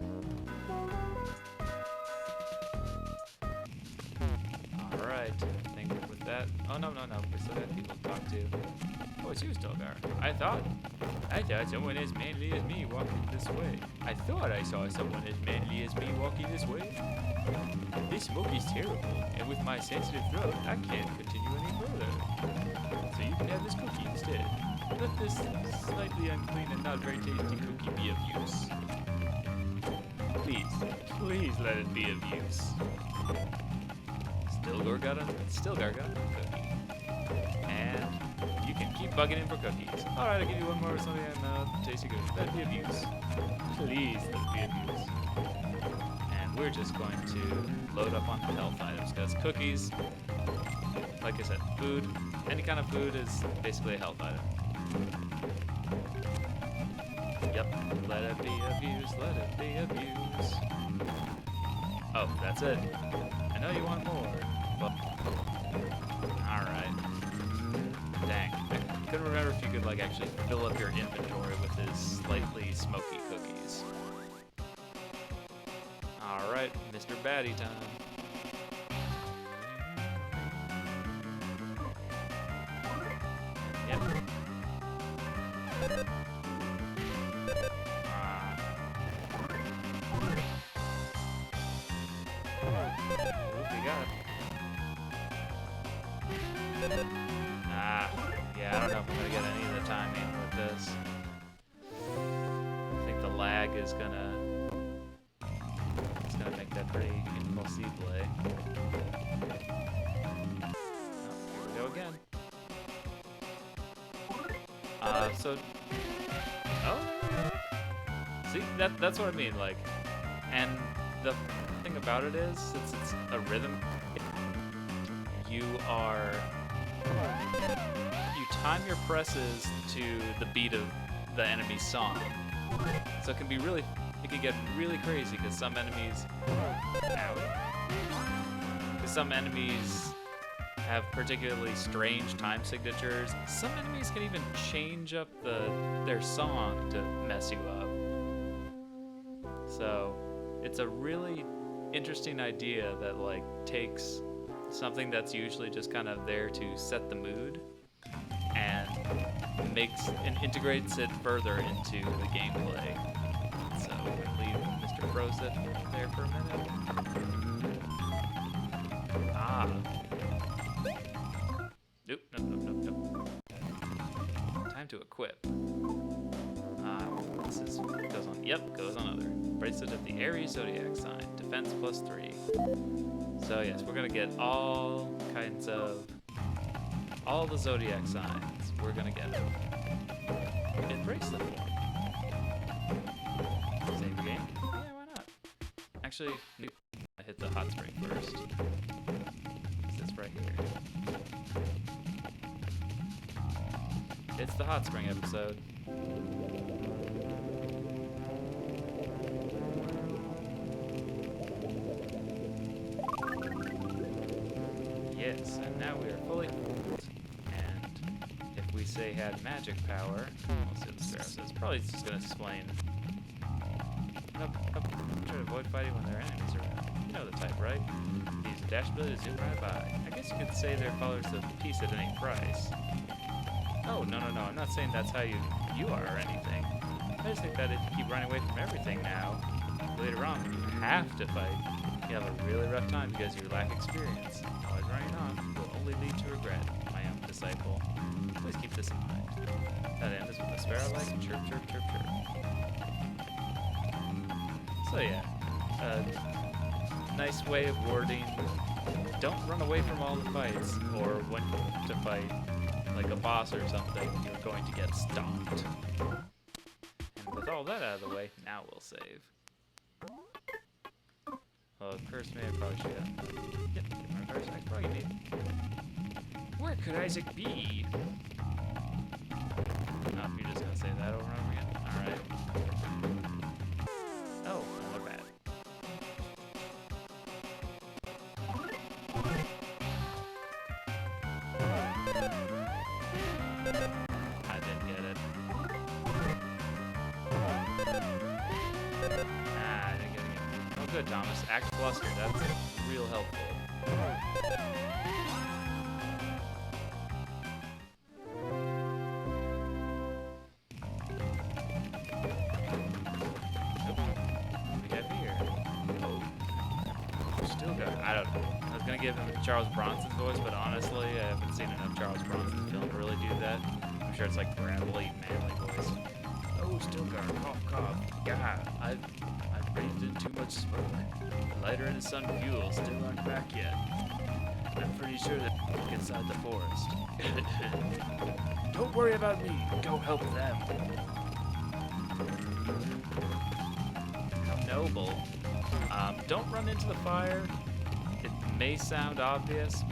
Speaker 1: Alright, I think with that... Oh, no, we still got people to talk to. Oh, it's you, Stilgar. I thought someone as manly as me walking this way. I thought I saw someone as manly as me walking this way. This smoke is terrible, and with my sensitive throat, I can't continue any further. So you can have this cookie instead. Let this slightly unclean and not very tasty cookie be of use. Please let it be of use. Stilgar got a cookie. And you can keep bugging him for cookies. Alright, I'll give you one more or something and tasty good. Let it be of use. Please let it be of use. And we're just going to load up on health items because cookies, like I said, food, any kind of food is basically a health item. Yep, let it be of use, let it be of use. Oh, that's it. I know you want more, but... Alright. Dang, I couldn't remember if you could like actually fill up your inventory with his slightly smoky cookies. Alright, Mr. Baddie time. Yep. Oop, we got it. Yeah, I don't know if I'm gonna get any of the timing with this. I think the lag is gonna make that pretty impossible. Oh, here we go again. See, that's what I mean, like, and the thing about it is, since it's a rhythm, you time your presses to the beat of the enemy's song. So it can get really crazy because some enemies have particularly strange time signatures. Some enemies can even change up their song to mess you up. So it's a really interesting idea that like takes something that's usually just kind of there to set the mood and integrates it further into the gameplay. So we'll leave Mr. Frozeth there for a minute. Nope. Time to equip. This goes on. Yep, goes on other. Bracelet of the Aries Zodiac sign. Defense +3. So yes, we're gonna get all the Zodiac signs. We're gonna get them in bracelet form. Save the game? Yeah, why not? Actually, I hit the hot spring first. It's right here. It's the hot spring episode. Yes, and now we are fully filled. And if we say had magic power, let's see what the sparrow says. Probably just gonna explain. Try to avoid fighting when there are enemies around. You know the type, right? Use the dash ability to zoom right by. I guess you could say they're followers of peace at any price. Oh, no. I'm not saying that's how you are or anything. I just think that if you keep running away from everything now, later on when you have to fight, you have a really rough time because you lack experience. Always running on will only lead to regret, my young disciple. Please keep this in mind. That ends with a sparrow-like chirp, chirp, chirp, chirp. So yeah, nice way of wording. Don't run away from all the fights, or when to fight like a boss or something, you're going to get stomped. And with all that out of the way, now we'll save. Well, curse me, I probably should have. Yep, get my curse, I probably need. Where could Isaac be? Oh, you're just gonna say that over and over again? Alright. Oh, another bat. I didn't get it. I didn't get it. Oh, good, Thomas. Act flustered. That's real helpful. I don't know. I was gonna give him Charles Bronson's voice, but honestly, I haven't seen enough Charles Bronson film to really do that. I'm sure it's like gravelly, manly voice. Oh, Stilgar, cough, cough. Yeah, I've breathed in too much smoke. The lighter and the sun fuel still aren't back yet. I'm pretty sure they're inside the forest. Don't worry about me. Go help them. How noble. Don't run into the fire. It may sound obvious,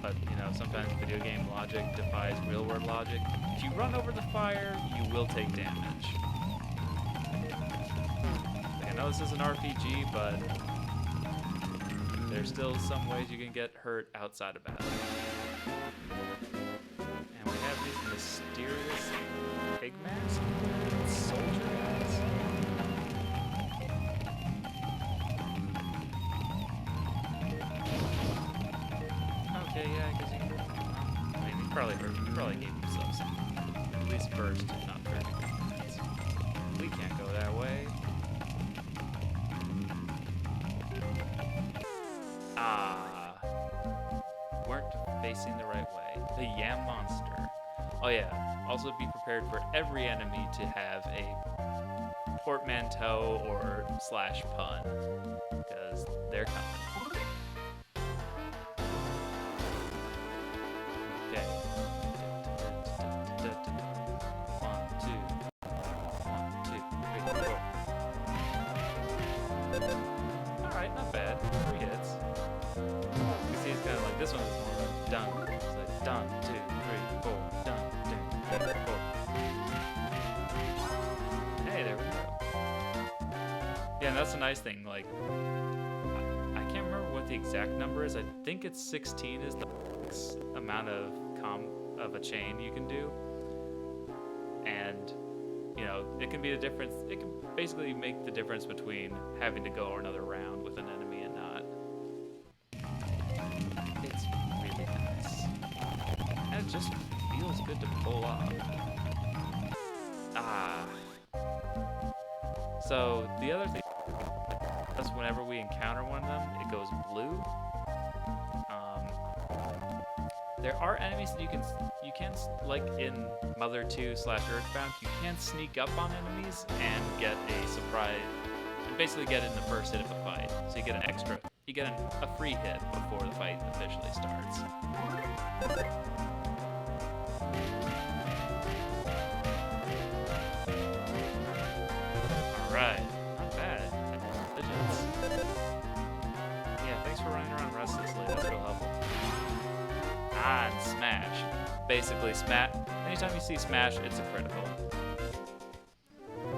Speaker 1: but you know, sometimes video game logic defies real world logic. If you run over the fire, you will take damage. Like, I know this is an RPG, but there's still some ways you can get hurt outside of battle. And we have these mysterious pig masks, soldier guys. Okay, yeah, I guess you can. I mean, he probably gave himself some, at least first, if not third degree burns. We can't go that way. Weren't facing the right way. The Yam Monster. Oh yeah, also be prepared for every enemy to have a portmanteau or slash pun, because they're coming. Okay. 1, 2, 3, 4. Alright, not bad. 3 hits. You see, it's kind of like this one is more like done. It's like done, 2, 3, 4, done, 2, 3, 4. Hey, there we go. Yeah, and that's a nice thing. Like, I can't remember what the exact number is. I think it's 16 is the max amount of a chain you can do, and you know, it can be the difference. It can basically make the difference between having to go another round with an enemy and not. It's really nice, and it just feels good to pull off. So the other thing is whenever we encounter one of them, it goes blue. There are enemies that you can like in Mother 2/Earthbound, you can sneak up on enemies and get a surprise, and basically get in the first hit of a fight. So you get a free hit before the fight officially starts. Alright, not bad. Legends. Yeah, thanks for running around restlessly, that's real helpful. And Smash. Basically, anytime you see Smash, it's a critical.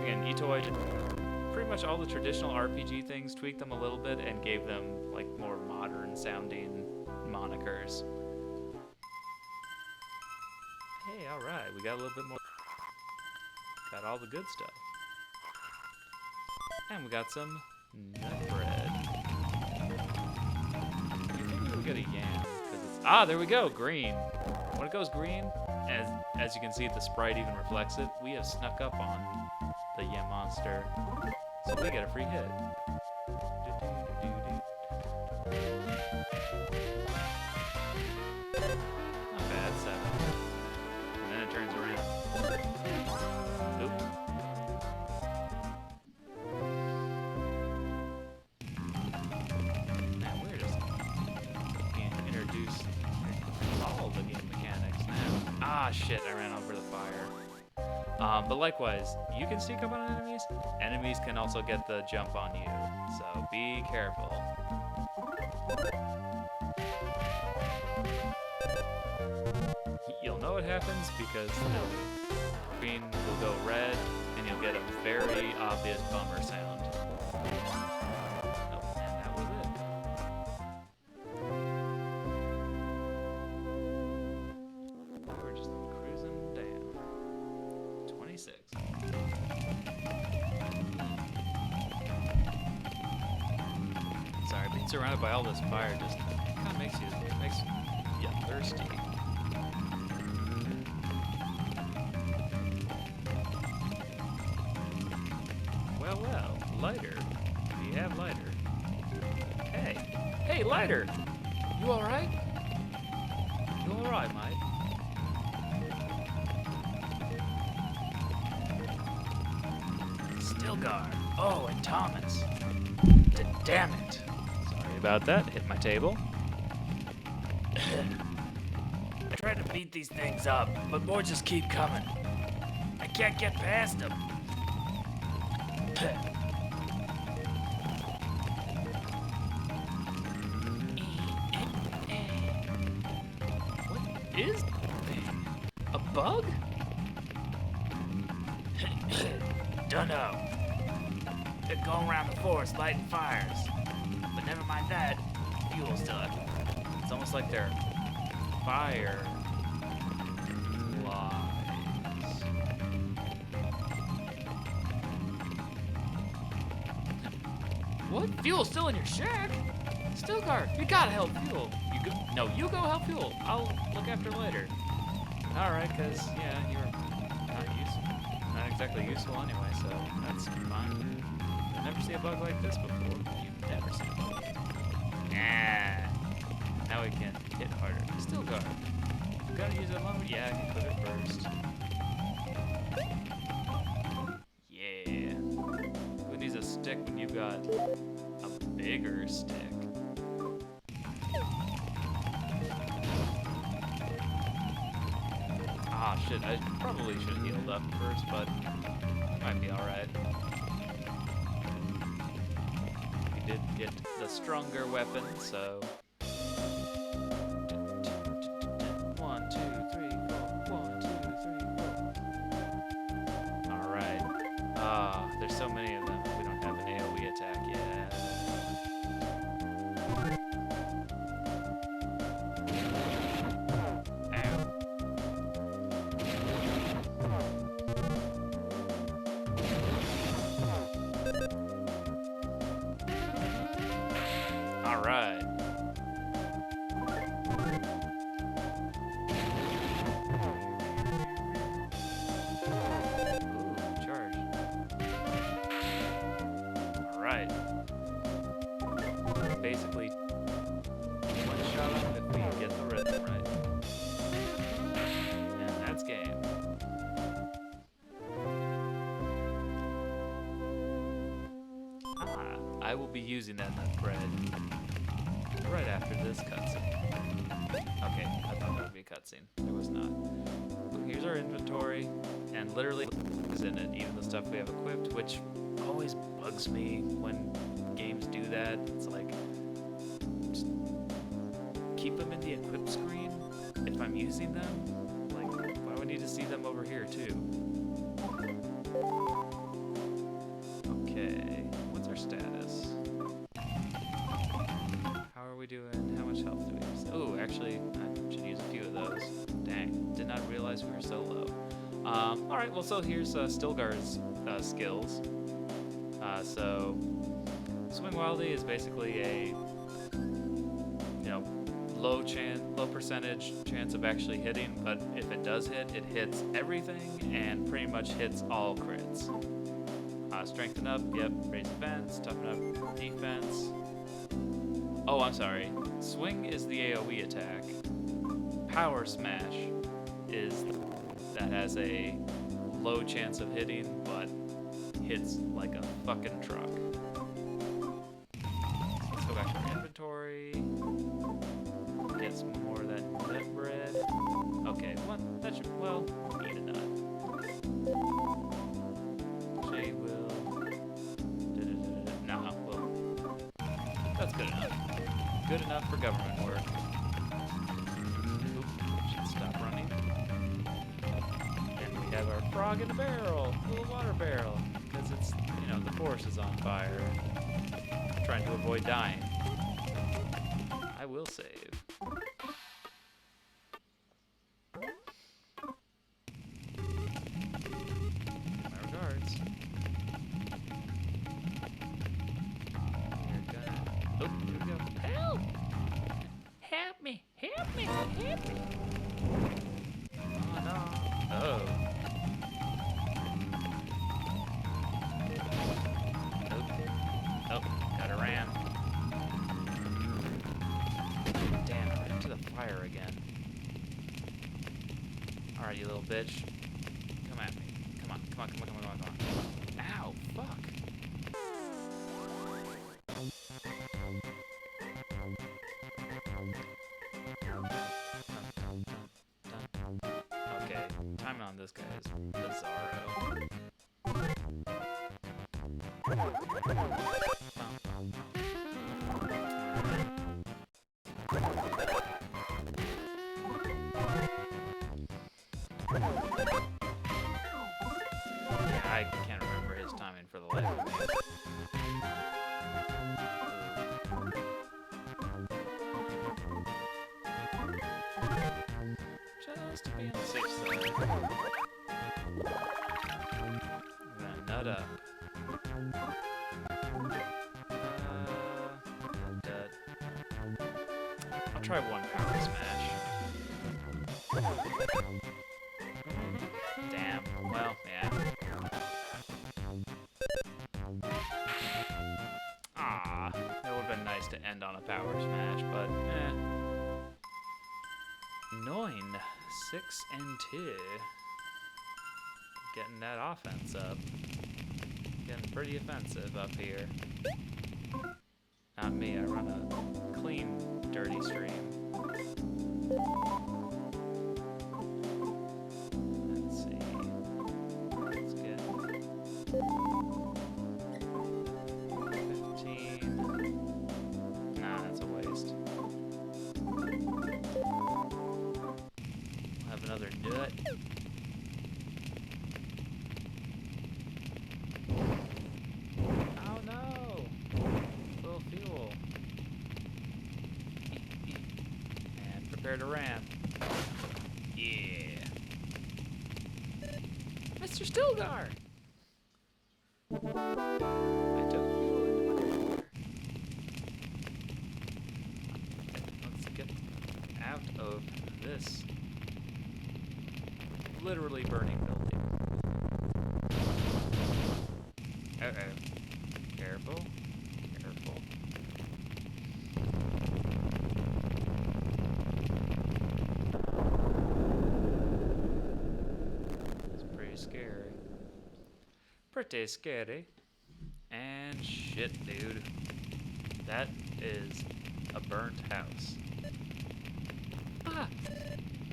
Speaker 1: Again, Itoi did pretty much all the traditional RPG things, tweaked them a little bit, and gave them like more modern sounding monikers. Hey, alright, we got a little bit more. Got all the good stuff. And we got some nut bread. You think we would get a yam? There we go, green. When it goes green, as you can see, the sprite even reflects it. We have snuck up on the yam monster, so we get a free hit. Not bad, 7. And then it turns around. Oop. Man, we're just being introduced all the game mechanics now. Shit, I ran over the fire. But likewise, you can sneak up on enemies. Enemies can also get the jump on you, so be careful. You'll know what happens because the green will go red, and you'll get a very obvious bummer sound. Oh, and that was it. We're just cruising down. 26. Sorry, being surrounded by all this fire just kind of makes you thirsty. Well, lighter. We have lighter. Hey, lighter! You alright? You alright, mate? Stilgar. Oh, and Thomas. Damn it. Sorry about that. Hit my table. I try to beat these things up, but more just keep coming. I can't get past them. What is that thing? A bug? Dunno. They're going around the forest lighting fires. But never mind that, fuel's still up. It's almost like they're fire flies. What? Fuel's still in your shack? Stilgar, you gotta help fuel. You go help fuel. I'll look after later. Alright, cause yeah, you're not exactly useful anyway, so that's fine. You'll never see a bug like this before. You've never seen a bug. Nah. Now we can hit harder. Stilgar. Gotta use it alone? Yeah, I can put it first. Yeah. Who needs a stick when you've got a bigger stick? Shit, I probably should have healed up first, but it might be alright. We did get the stronger weapon, so... 1, 2, 3, 4. 1, 2, 3, 4. Alright. There's so many of them. We don't have an AoE attack yet. right. Ooh, charge. All right. Basically, one shot him if we get the rhythm right. And that's game. I will be using that nut bread right after this cutscene. Okay, I thought that would be a cutscene. There was not. Here's our inventory, and literally is in it, even the stuff we have equipped, which always bugs me when games do that. It's like, just keep them in the equip screen if I'm using them. Like, why would I need to see them over here too? Okay, what's our status? How are we doing? How much health do we have? Oh, actually, I should use a few of those. Dang, did not realize we were so low. Alright, well, so here's Stilgar's skills. So, Swing Wildly is basically a, low percentage chance of actually hitting, but if it does hit, it hits everything and pretty much hits all crits. Strengthen up, yep, raise defense, toughen up defense. Oh, I'm sorry. Swing is the AoE attack. Power Smash is that has a low chance of hitting, but hits like a fucking truck. Let's go back to our inventory. Get some more of that nut bread. Okay, what? That should, well, eat a nut. J will. Nah, well, that's good enough. Good enough for government work. Oop, should stop running. And we have our frog in a barrel, a little water barrel, because it's, the forest is on fire. I'm trying to avoid dying. I will save. My regards. Oh, here we go. Help! Help me! Help me! Help me! Oh no! Oh. Nope. Gotta ram. Damn, right into the fire again. Alright, you little bitch. Come at me. Come on, come on, come on, come on, come on, come on. Ow, fuck. Okay, timing on this guy is bizarro. Yeah, I can't remember his timing for the life of me. Just to be on the safe side. Then nut up. I'll try one power smash. Damn. Well, yeah. Ah, that would have been nice to end on a power smash, but eh. 9, 6, and 2. Getting that offense up. Getting pretty offensive up here. Not me, I run a clean, dirty stream. Let's see. Let's get 15. Nah, that's a waste. We'll have another nut. Oh no! Little fuel. And prepare to ram. Yeah. Mr. Stilgar! I took fuel into my car. this literally burning building. Uh-oh. Careful. Careful. It's pretty scary. Pretty scary. And shit, dude. That is a burnt house. Ah!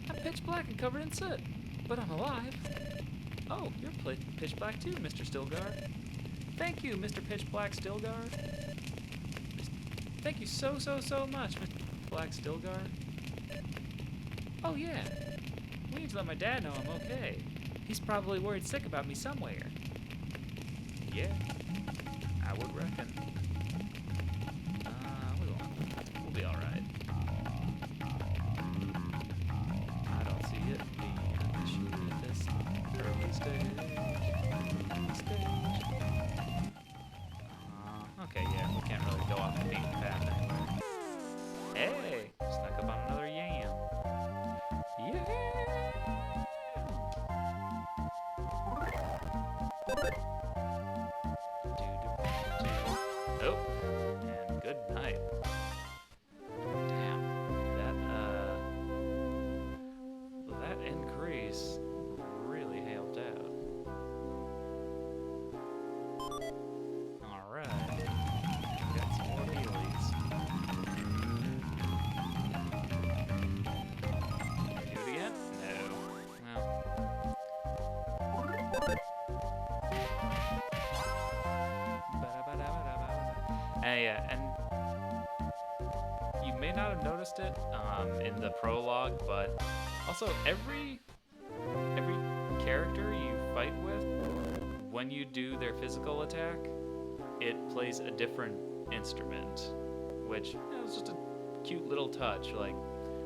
Speaker 1: I'm pitch black and covered in soot, but I'm alive. Oh, you're pitch black too, Mr. Stilgar. Thank you, Mr. Pitch Black Stilgar. Thank you so much, Mr. Black Stilgar. Oh yeah, we need to let my dad know I'm okay. He's probably worried sick about me somewhere. Yeah, I would reckon. We'll be alright. I don't see it being an issue at this early stage. Okay, yeah, we can't really go off the beaten path anywhere. Hey, snuck up on another yam. Yeah. Oh, and good night. Damn, that increase really helped out. All right, got some more healies. Do it again? No. Well. Yeah, and you may not have noticed it in the prologue, but also every character you fight with, when you do their physical attack, it plays a different instrument, which is just a cute little touch. Like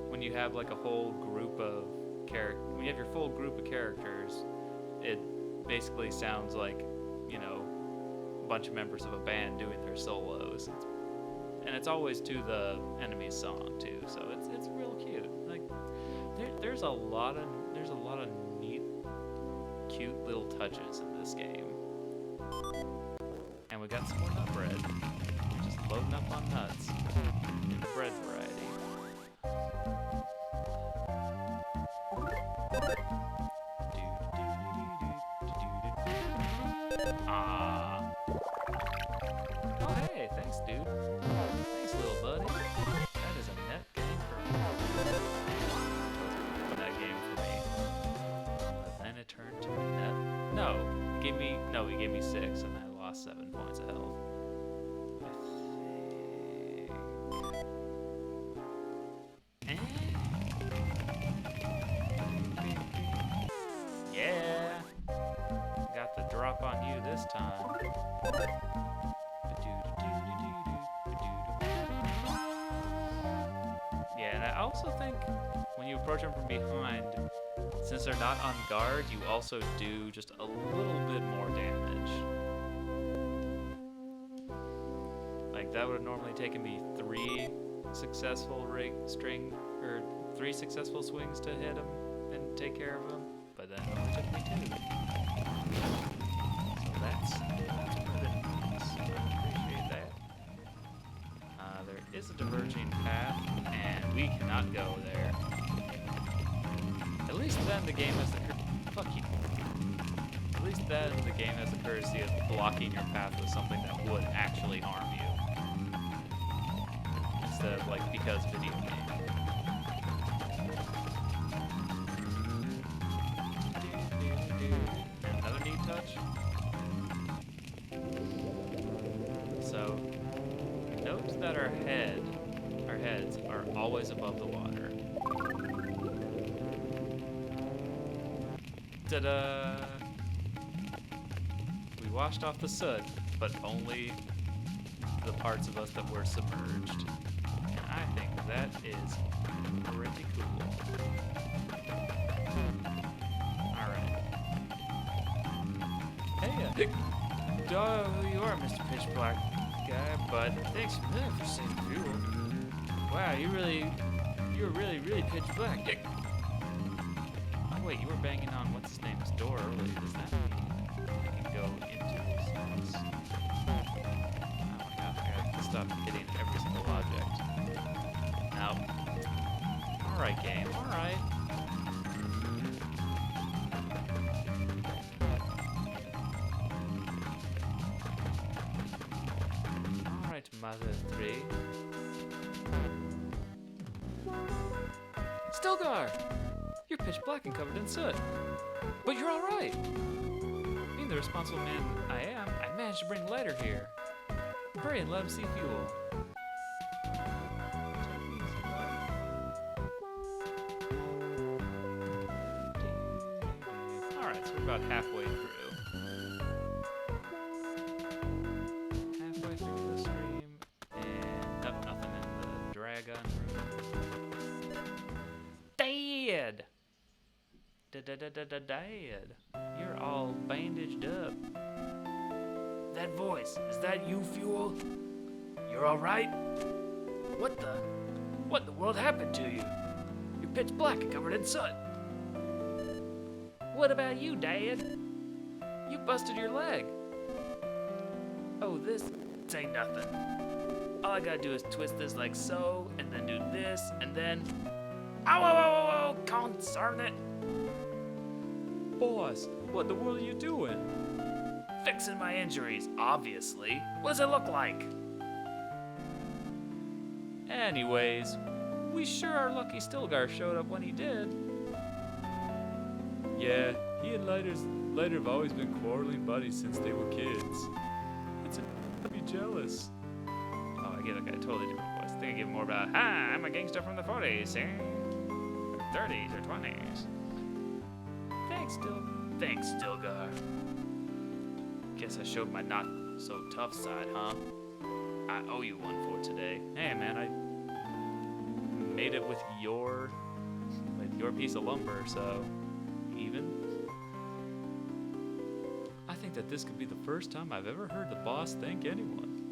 Speaker 1: when you have like a whole group of when you have your full group of characters, it basically sounds like, you know, a bunch of members of a band doing their solos, and it's always to the enemy's song too. So it's real cute. Like there's a lot of neat, cute little touches in this game. And we got some more nut bread. We're just loading up on nuts in the bread variety. Ah. Oh, hey, thanks, dude. Thanks, little buddy. That is a net game for me. Net game for me. But then it turned to a net. No, he gave me 6, and I lost 7 points of health. I think. Yeah. Got the drop on you this time. Yeah, and I also think when you approach them from behind, since they're not on guard, you also do just a little bit more damage. Like that would have normally taken me 3 successful swings to hit him and take care of him, but then it only took me 2. So that's pretty nice. I appreciate that. There is a diverging path, and we cannot go there. At least then the game has the At least then the game has the courtesy of blocking your path with something that would actually harm you, instead of like because video game. Another neat touch. So note that our heads are always above the water. Ta-da! We washed off the soot, but only the parts of us that were submerged. And I think that is pretty cool. Alright. Hey, duh, who you are, Mr. Pitch Black guy, but thanks for saving fuel. Wow, you were really pitch black. wait, you were banging on what's his name's door earlier. Does that mean you can go into his house? Oh my god, I gotta stop hitting every single object. Now, alright game, alright. Alright, Mother 3. Stilgar! You're pitch black and covered in soot. But you're alright! Being the responsible man I am, I managed to bring a lighter here. Hurry and let him see fuel. Alright, so we're about halfway through. Halfway through the stream. And nope, nothing in the dragon room. Dad! Dad. You're all bandaged up. That voice, is that you, Fuel? You're alright? What the world happened to you? You're pitch black and covered in soot. What about you, Dad? You busted your leg. Oh, this ain't nothing. All I gotta do is twist this like so, and then do this, and then... Ow, concern it! Boss, what in the world are you doing? Fixing my injuries, obviously. What does it look like? Anyways, we sure are lucky Stilgar showed up when he did. Yeah, he and Lighter have always been quarreling buddies since they were kids. It's to be jealous. Oh, I get like a totally different voice. I think I give more about, hi, I'm a gangster from the 40s, eh? 30s or 20s. Thanks, Stilgar. Guess I showed my not so tough side, huh? I owe you one for today. Hey man, I made it with your piece of lumber, so even. I think that this could be the first time I've ever heard the boss thank anyone.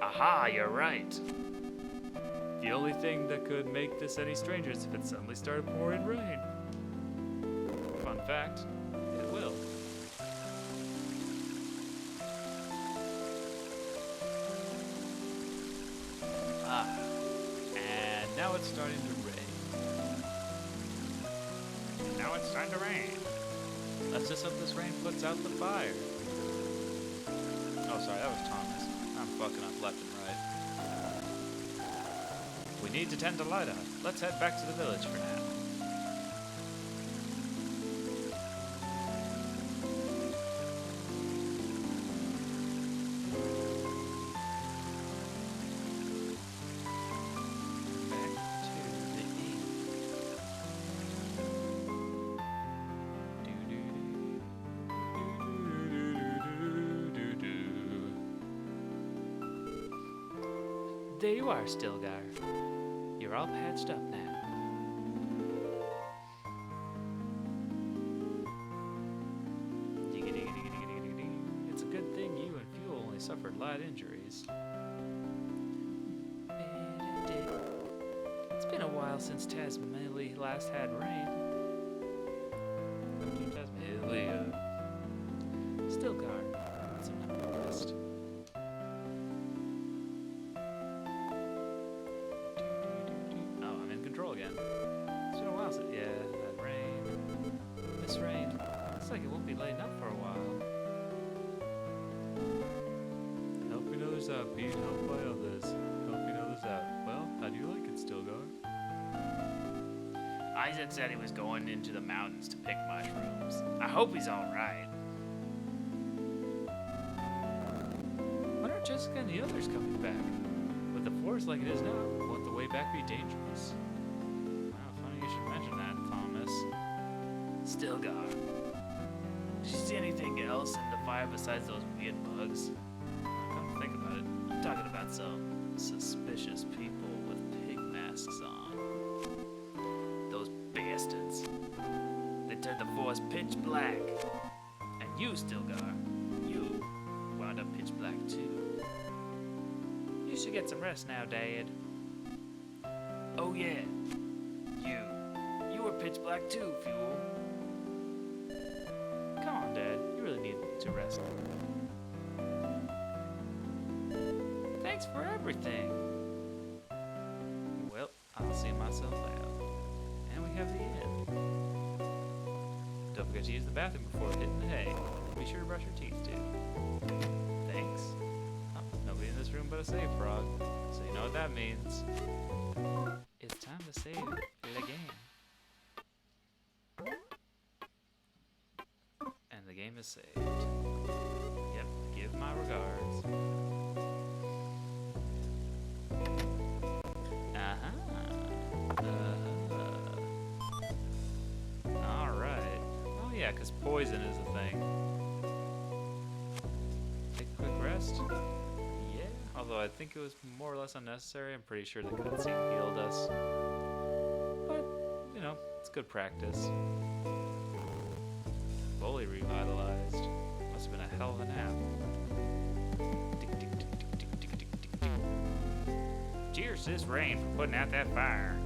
Speaker 1: Aha, you're right. The only thing that could make this any stranger is if it suddenly started pouring rain. Fun fact, it will. And now it's starting to rain. Now it's time to rain. Let's just hope this rain puts out the fire. Oh, sorry, that was Thomas. I'm fucking up left and right. We need to tend to Lida. Let's head back to the village for now. There you are, Stilgar. You're all patched up now. It's a good thing you and Fuel only suffered light injuries. It's been a while since Tasmania last had rain. Tasmania. Stilgar, that's enough rest. Again. It's been a while since, yeah, that rain. This rain. Looks like it won't be lighting up for a while. Helping others out, being helped by others. Helping others out. Well, how do you like it, Stilgar? Isaac said he was going into the mountains to pick mushrooms. I hope he's alright. When are Jessica and the others coming back? With the forest like it is now, won't the way back be dangerous? Stilgar. Did you see anything else in the fire besides those weird bugs? Come to think about it, I'm talking about some suspicious people with pig masks on. Those bastards. They turned the forest pitch black. And you, Stilgar, you wound up pitch black too. You should get some rest now, Dad. Oh yeah, you were pitch black too, Fuel. Come on, Dad. You really need to rest. Thanks for everything. Well, I'll see myself out. And we have the end. Don't forget to use the bathroom before hitting the hay. Be sure to brush your teeth, too. Thanks. Oh, nobody in this room but a save frog. So you know what that means. It's time to save the game. And the game is saved. Yep, give my regards. Alright. Oh yeah, because poison is a thing. Take a quick rest. Yeah, although I think it was more or less unnecessary. I'm pretty sure the cutscene healed us. But, you know, it's good practice. Fully revitalized. Must have been a hell of a nap. Cheers to this rain for putting out that fire.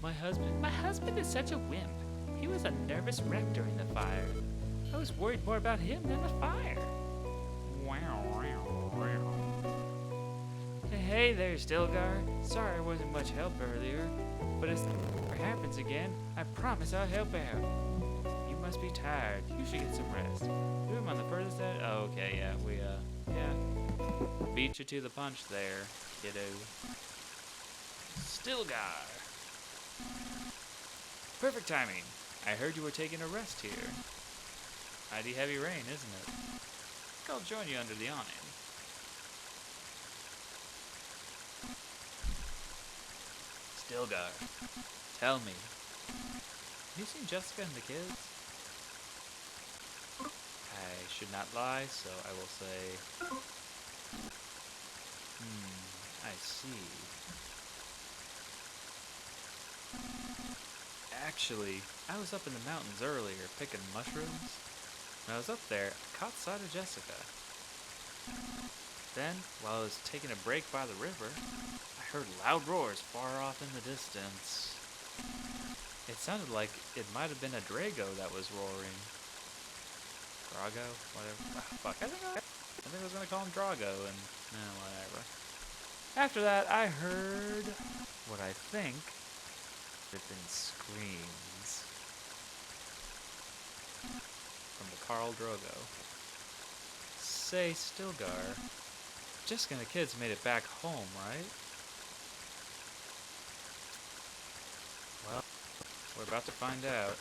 Speaker 1: My husband is such a wimp. He was a nervous wreck during the fire. I was worried more about him than the fire. Wow. Hey there, Stilgar. Sorry I wasn't much help earlier, but if it ever happens again, I promise I'll help out. You must be tired. You should get some rest. Room on the furthest end. Oh, okay, yeah, we beat you to the punch there, kiddo. Stilgar. Perfect timing. I heard you were taking a rest here. Mighty heavy rain, isn't it? I think I'll join you under the awning. Stilgar, tell me, have you seen Jessica and the kids? I should not lie, so I will say, I see. Actually, I was up in the mountains earlier picking mushrooms. When I was up there, I caught sight of Jessica. Then, while I was taking a break by the river, I heard loud roars far off in the distance. It sounded like it might have been a Drago that was roaring. Drago? Whatever. Fuck. I think I was gonna call him Drago, and whatever. After that, I heard what I think have been screams from the Carl Drogo. Say, Stilgar, Jessica and the kids made it back home, right? Well, we're about to find out.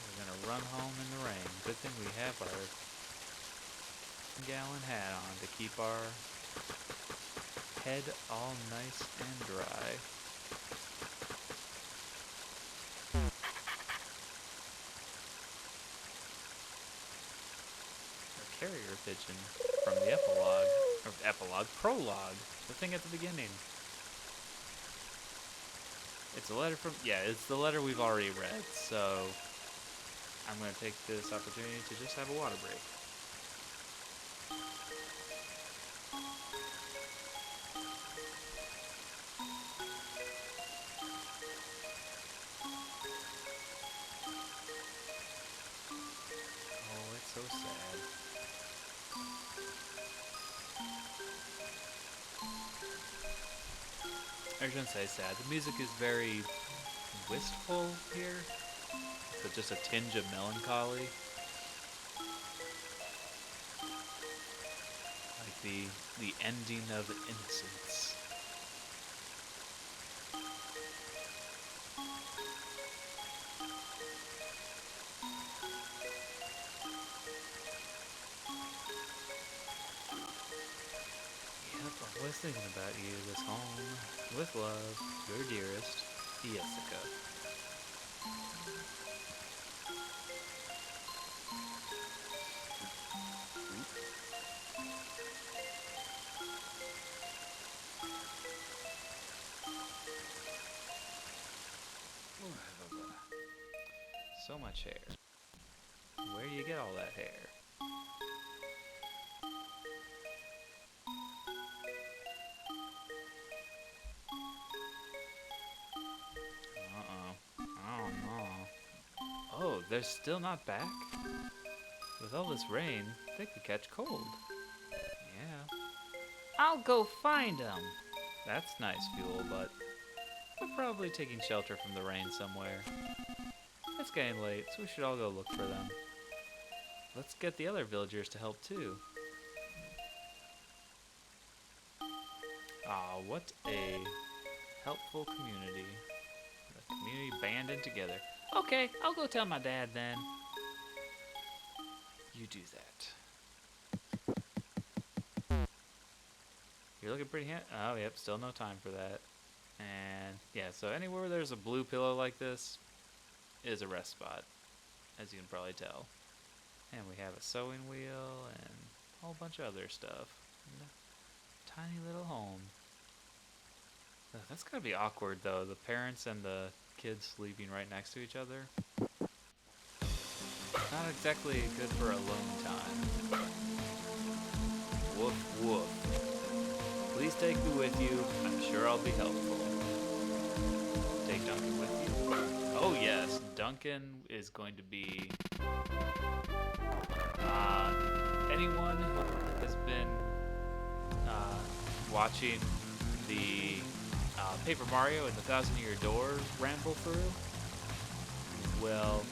Speaker 1: We're gonna run home in the rain. Good thing we have our gallon hat on to keep our head all nice and dry. A carrier pigeon from the prologue, the thing at the beginning. It's a letter from, it's the letter we've already read, so I'm going to take this opportunity to just have a water break. So sad. I shouldn't say sad. The music is very wistful here, but just a tinge of melancholy. Like the ending of innocence. I was thinking about you this home. With love, your dearest, Jessica. So much hair. Where do you get all that hair? they're still not back? With all this rain, they could catch cold. Yeah. I'll go find them. That's nice, Fuel, but they're probably taking shelter from the rain somewhere. It's getting late, so we should all go look for them. Let's get the other villagers to help too. Aw, what a helpful community. A community banding together. Okay, I'll go tell my dad then. You do that. You're looking pretty oh, yep, still no time for that. And, yeah, so anywhere where there's a blue pillow like this is a rest spot, as you can probably tell. And we have a sewing wheel and a whole bunch of other stuff. And a tiny little home. That's gotta be awkward, though. The parents and the kids sleeping right next to each other. Not exactly good for alone time. Woof, woof. Please take me with you. I'm sure I'll be helpful. Take Duncan with you? Oh, yes. Duncan is going to be... anyone who has been watching the Paper Mario and the Thousand Year Door ramble through, well,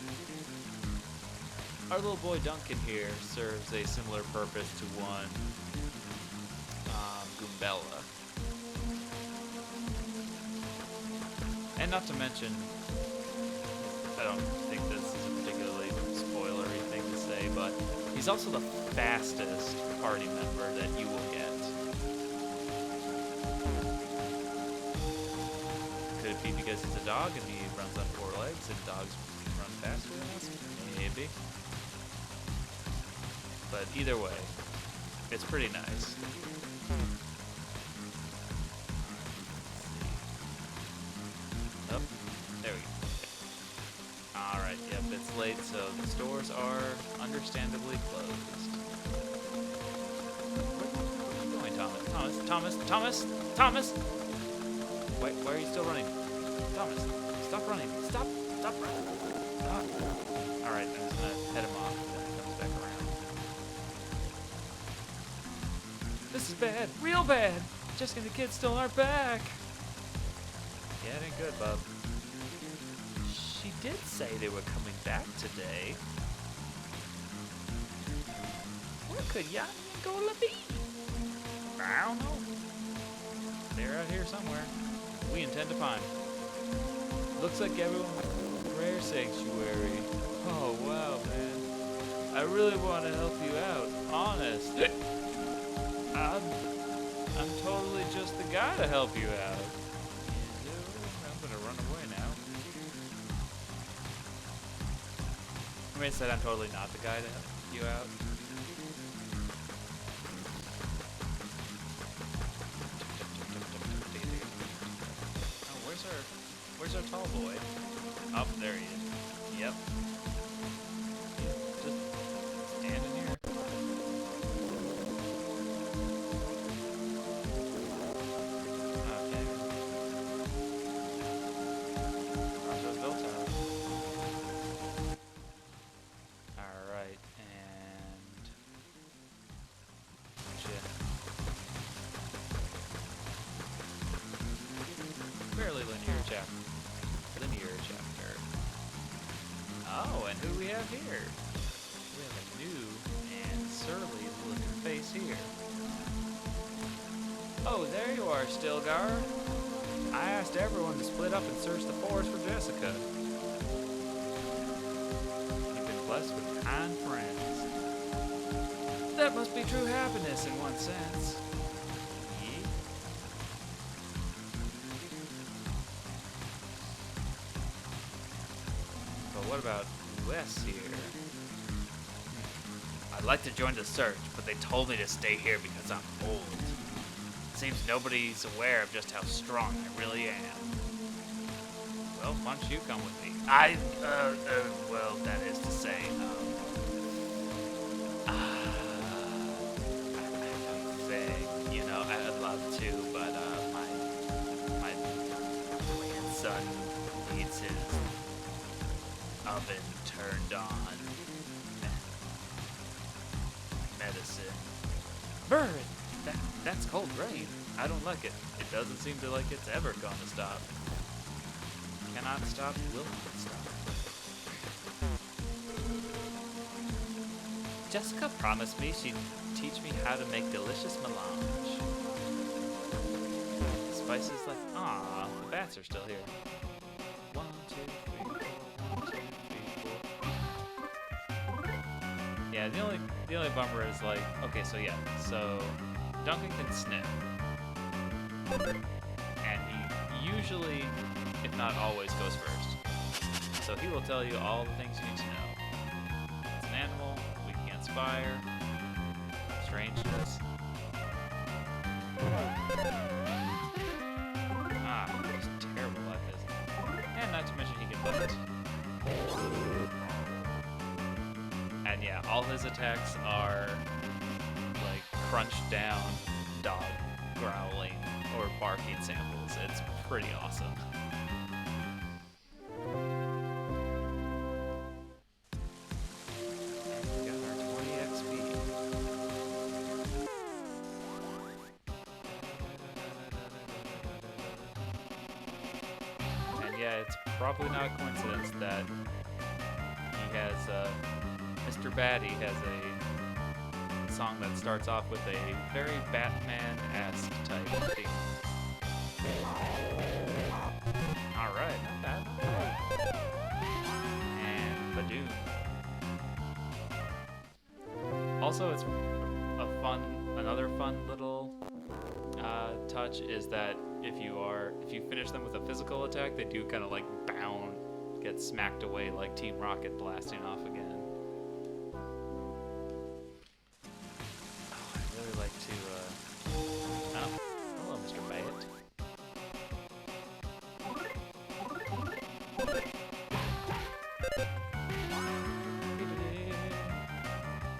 Speaker 1: our little boy Duncan here serves a similar purpose to one Goombella. And not to mention, I don't think this is a particularly spoilery thing to say, but he's also the fastest party member that you will get. Could it be because he's a dog and he runs on 4 legs and dogs run faster than us? Maybe. But either way, it's pretty nice. Oh, there we go. Alright, yep, it's late, so the stores are understandably closed. Where are you going, Thomas? Thomas! Wait, why are you still running? Thomas, stop running. Stop running. Alright, I'm just gonna head him off, then he comes back around. This is bad, real bad. Jessica and the kids still aren't back. Yeah, it ain't good, bub. She did say they were coming back today. Where could Yanni and Gola be? I don't know. They're out here somewhere. We intend to find them. Looks like everyone's in rare sanctuary. Oh, wow, man. I really want to help you out. Honest. I'm totally just the guy to help you out. I'm gonna run away now. I mean, I said I'm totally not the guy to help you out. Oh, where's our tall boy? Oh, there he is. Yep. Just standing here. Linear chapter. Oh, and who we have here? We have a new and surly looking face here. Oh, there you are, Stilgar. I asked everyone to split up and search the forest for Jessica. You've been blessed with kind friends. That must be true happiness in one sense. What about Wes here? I'd like to join the search, but they told me to stay here because I'm old. Seems nobody's aware of just how strong I really am. Well, why don't you come with me? Well, that is to say, I think, you know, I'd love to, but, my grandson needs his Oven turned on. Medicine. Bird! That's cold rain. I don't like it. It doesn't seem to like it's ever gonna stop. Cannot stop, will not stop. Jessica promised me she'd teach me how to make delicious melange. Spices like, the bats are still here. 1, 2, 3, 4, 1, 2, 3, 4. Yeah, the only bummer is like, okay, so Duncan can sniff. And he usually, if not always, goes first. So he will tell you all the things you need to know. It's an animal, weakness, fire, strangeness. He's terrible at this. And not to mention he can bite. And yeah, all his attacks are like crunched down dog growling or barking samples. It's pretty awesome. We got our 20 XP. And yeah, it's probably not a coincidence that he has, Mr. Batty has a song that starts off with a very Batman-esque type theme. Alright, not bad. And Badoon. Also, it's another fun little touch is that if you finish them with a physical attack, they do kind of like get smacked away like Team Rocket blasting off again. I'd really like to, hello, Mr. Bayet.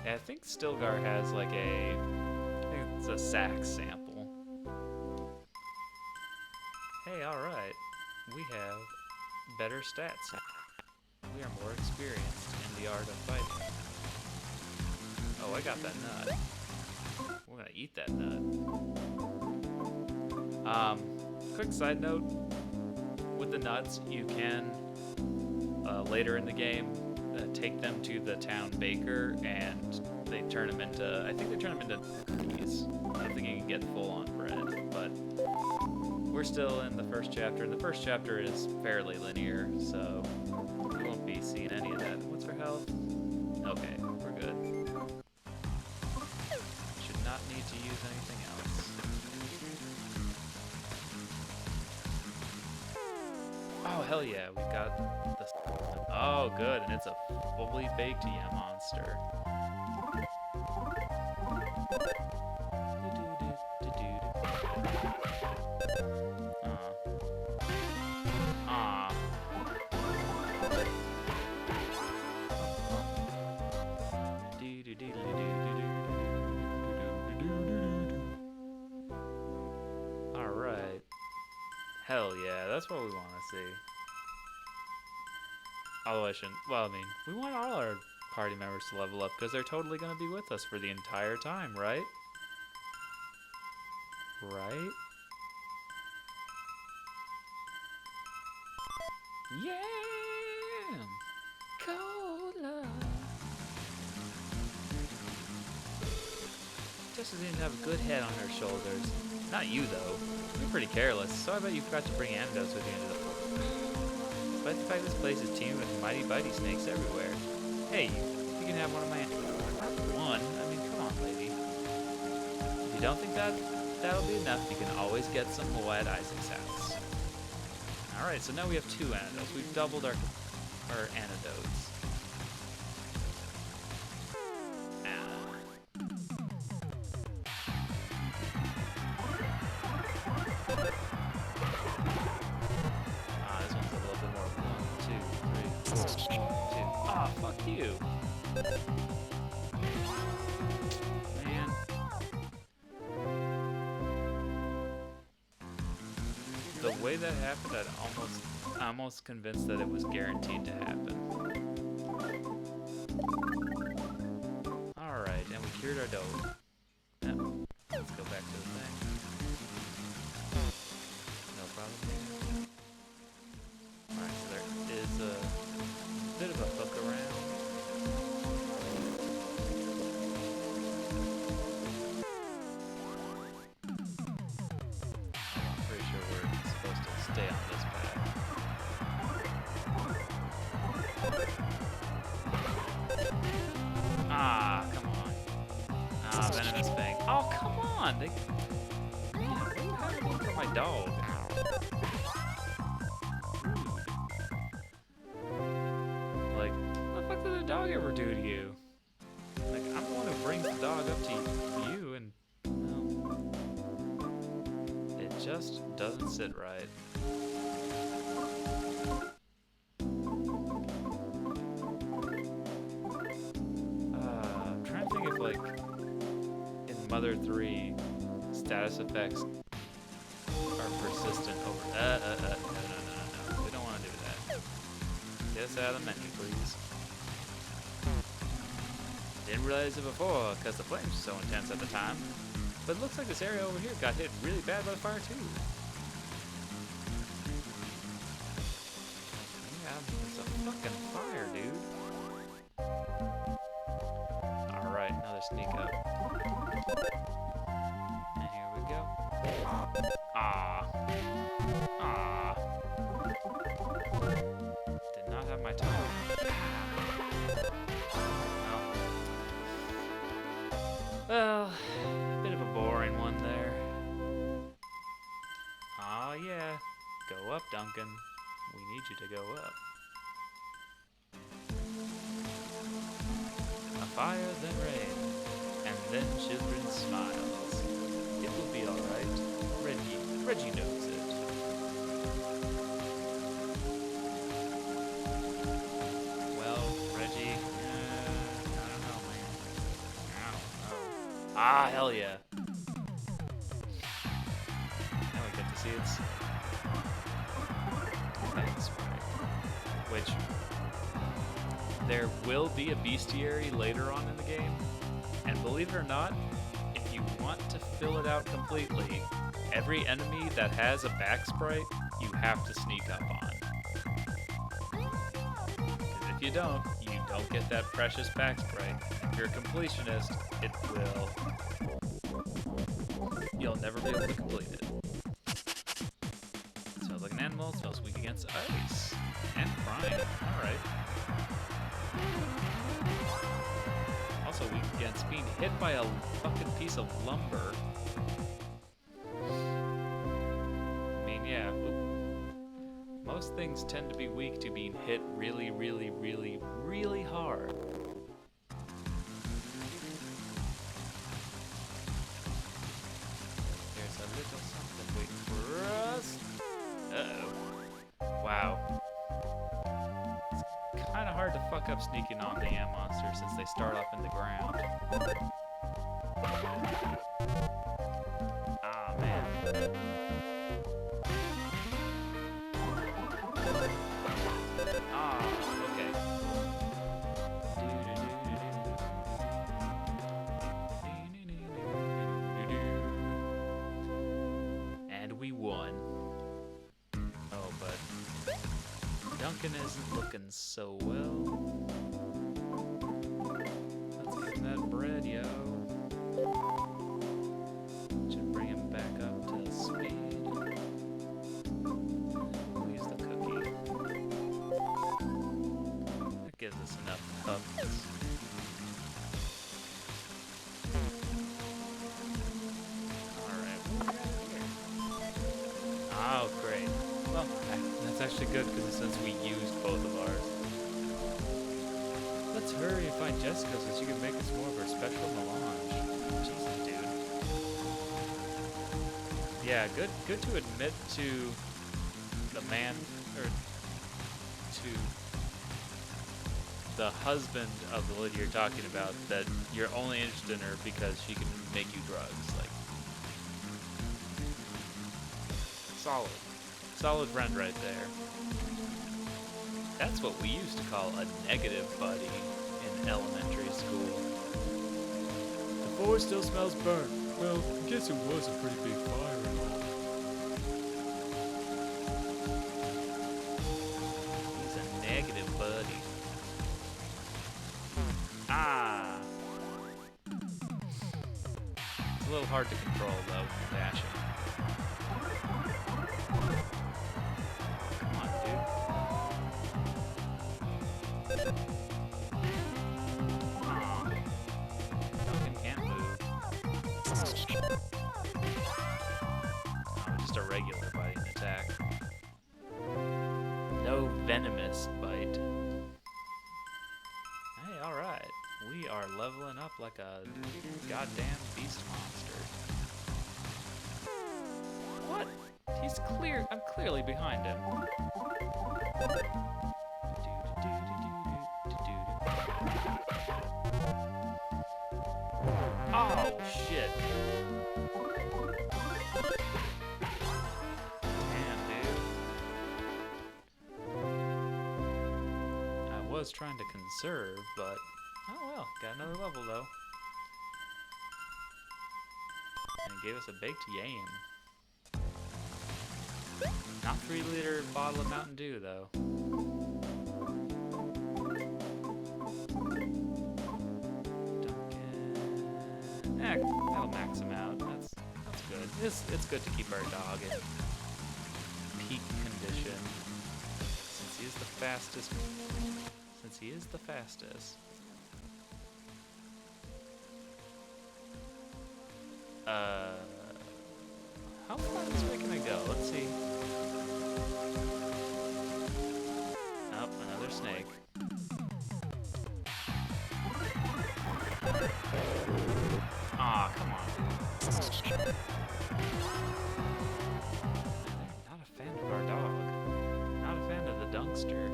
Speaker 1: Yeah, I think Stilgar has like I think it's a sax sample. Hey, alright. We have better stats. We are more experienced in the art of fighting. Oh, I got that nut. We're gonna eat that nut. Quick side note. With the nuts, you can, later in the game, take them to the town baker and they turn them into, I think they turn them into cookies. I don't think you can get full-on bread, but we're still in the first chapter. The first chapter is fairly linear, so we won't be seeing any of that. What's our health? Okay, we're good. Should not need to use anything else. Oh, hell yeah, we got the... Oh, good, and it's a fully baked monster. Alright. Hell yeah, that's what we want to see. Although I shouldn't. Well, I mean, we want all our party members to level up because they're totally going to be with us for the entire time, right? Right? Yeah! Cola! Jessica didn't have a good head on her shoulders. Not you, though. You're pretty careless, so I bet you forgot to bring antidotes with you into the floor. Despite the fact this place is teeming with mighty bitey snakes everywhere. Hey, you can have one of my antidotes. One? I mean, come on, lady. If you don't think that'll be enough, you can always get some more at Isaac's house. Alright, so now we have 2 antidotes. We've doubled our antidotes. This one's a little bit more. 1, 2, 3, 4, 2. Ah, fuck you. Man. The way that happened, I'd almost... I'm almost convinced that it was guaranteed to happen. Alright, and we cured our dog. Now, let's go back to the thing. No problem here. Alright, so there is a bit of a hook around. I'm pretty sure we're supposed to stay on this path. Ah, come on. Ah, venomous fang. Oh, come on! They... Man, what are you having for my dog? Like, what the fuck did the dog ever do to you? Like, I'm the one who brings the dog up to you, and... well, it just doesn't sit right. I'm trying to think if, like, in Mother 3, status effects are persistent over... No. We don't want to do that. Get us out of the menu, please. Didn't realize it before, because the flames were so intense at the time. But it looks like this area over here got hit really bad by the fire, too. Yeah, it's a fucking fire, dude. Alright, another sneak up. And here we go. Ah. Did not have my time. Well, a bit of a boring one there. Ah, yeah. Go up, Duncan. We need you to go up. A fire, then rain, and then children's smiles. It will be alright. Reggie knows it. Well, Reggie, I don't know, man. I don't know. Ah, hell yeah. Now we get to see its thanks, which there will be a bestiary later on in the game, and believe it or not, if you want to fill it out completely, every enemy that has a back sprite, you have to sneak up on. Because if you don't get that precious back sprite. If you're a completionist, you'll never be able to complete it. Smells like an animal, smells weak against ice. And crying, alright. Also weak against being hit by a fucking piece of lumber. I mean, yeah, most things tend to be weak to being hit really, really, really, really hard. There's a little something waiting for us. Uh-oh. Wow. It's kind of hard to fuck up sneaking on the ant monster since they start off in the ground. Ah, man. Okay. And we won. Oh, but Duncan isn't looking so well. Let's get that bread, yo. Should bring him back up to speed. We'll use the cookie. That gives us enough toughness. Alright, what do we got here? Oh, great. Well, that's actually good because since we used both of ours. Let's hurry and find Jessica so she can make us more of her special melange. Jesus, dude. Yeah, good to admit to the man, or to the husband of the lady you're talking about, that you're only interested in her because she can make you drugs. Like, solid friend right there. That's what we used to call a negative buddy in elementary school. The floor still smells burnt. Well, I guess it was a pretty big fire and all. He's a negative buddy. Ah! It's a little hard to control though, dashing. Come on, dude. Aw. Duncan can't move. Oh, just a regular biting attack. No venomous bite. Hey, alright. We are leveling up like a goddamn beast monster. What? He's clear. I'm clearly behind him. Oh, shit. Damn, dude. I was trying to conserve, but oh well, got another level though. And it gave us a baked yam. Not 3-liter bottle of Mountain Dew though. Duncan. That'll max him out. That's good. It's good to keep our dog in peak condition. Since he is the fastest. How far this way can I go? Let's see. Oh, another snake. Aw, come on. Not a fan of our dog. Not a fan of the Dunkster.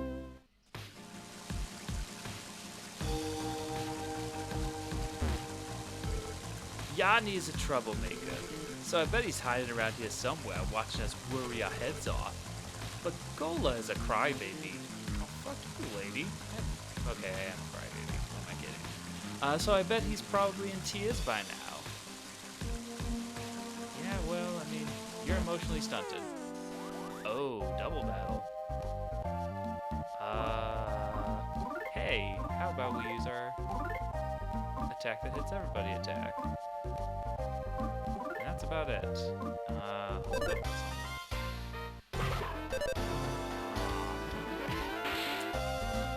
Speaker 1: Yanni's a troublemaker, so I bet he's hiding around here somewhere watching us worry our heads off. But Gola is a crybaby. Oh, fuck you, lady. Okay, I am a crybaby. What am I kidding? So I bet he's probably in tears by now. Yeah, well, I mean, you're emotionally stunted. Oh, double battle. Hey, how about we use our attack that hits everybody attack? And that's about it. Let's go for this one.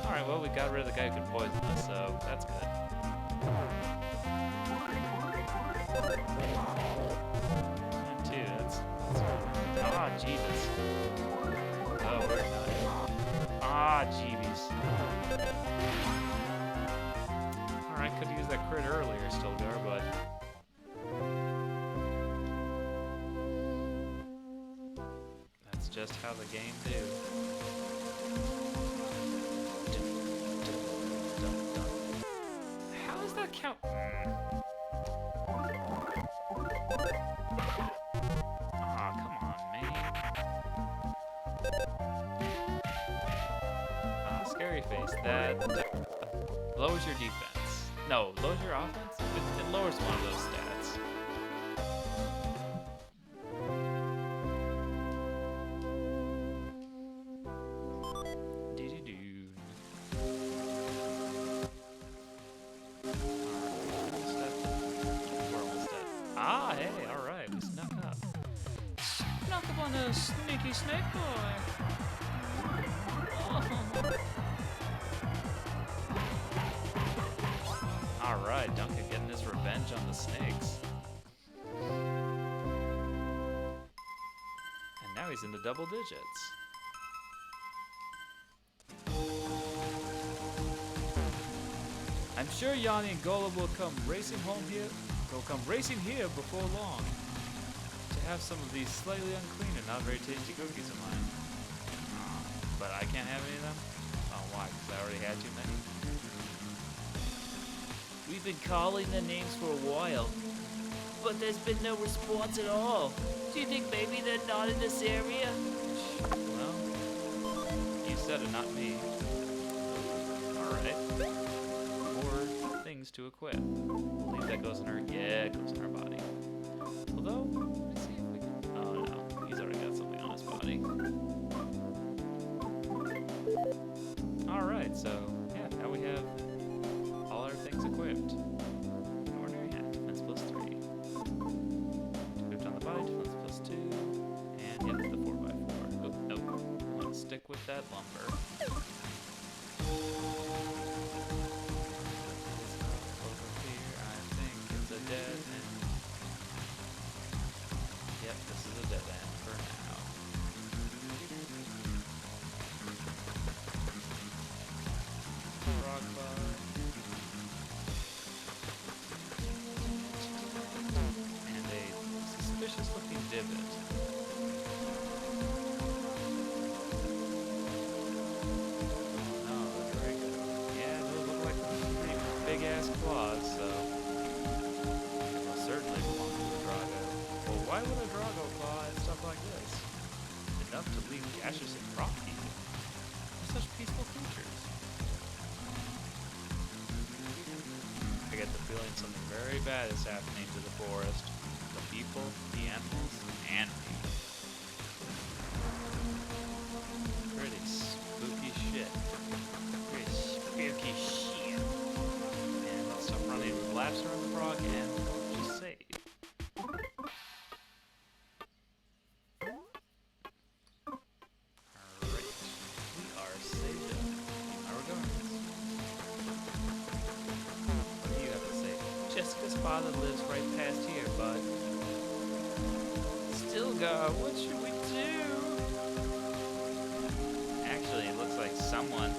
Speaker 1: Alright, well, we got rid of the guy who could poison us, so that's good. And two, that's ah, jeebus. Oh, we're not. Ah, jeebies. Alright, could have used that crit earlier, Stilgar, but that's just how the game do. How does that count? Aw, come on, man. Scary face. That lowers your defense. No, lowers your offense? It lowers one of those stats. Ah, hey, alright, we snuck up. Snuck up on a sneaky snake boy. Oh. Alright, Duncan getting his revenge on the snakes. And now he's into double digits. I'm sure Yanni and Gola will come racing here before long to have some of these slightly unclean and not very tasty cookies of mine. But I can't have any of them? Oh, why? Because I already had too many? We've been calling their names for a while, but there's been no response at all. Do you think maybe they're not in this area? Well, you said dead and not me. Alright. More things to equip. I believe that goes in her... Yeah, it goes in her body. Although, let's see if we can... Oh, no. He's already got something on his body. Alright, so, yeah, now we have all our things equipped. An ordinary hat, defense plus 3. Equipped on the body, defense plus 2. And, yep, the 4x4. Oh, nope. I want to stick with that lumber. Over here, I think it's a dead end. Yep, this is a dead end for now. Rock bar. And a suspicious looking divot. Oh, the Drago. Yeah, those look like pretty big ass claws, so they'll certainly belong to a Drago. Well, why would a Drago claw and stuff like this? Enough to leave gaseous and rocky. They're such peaceful creatures. I get the feeling something very bad is happening to the forest. The people, the animals, and me. Pretty spooky shit. Pretty spooky shit. And let's stop running with laps around the frog and just save. Alright. We are saved up. How are we going? What do you have to say? Jessica's father lives right past here, but... Still, God, what should we do? Actually, it looks like someone...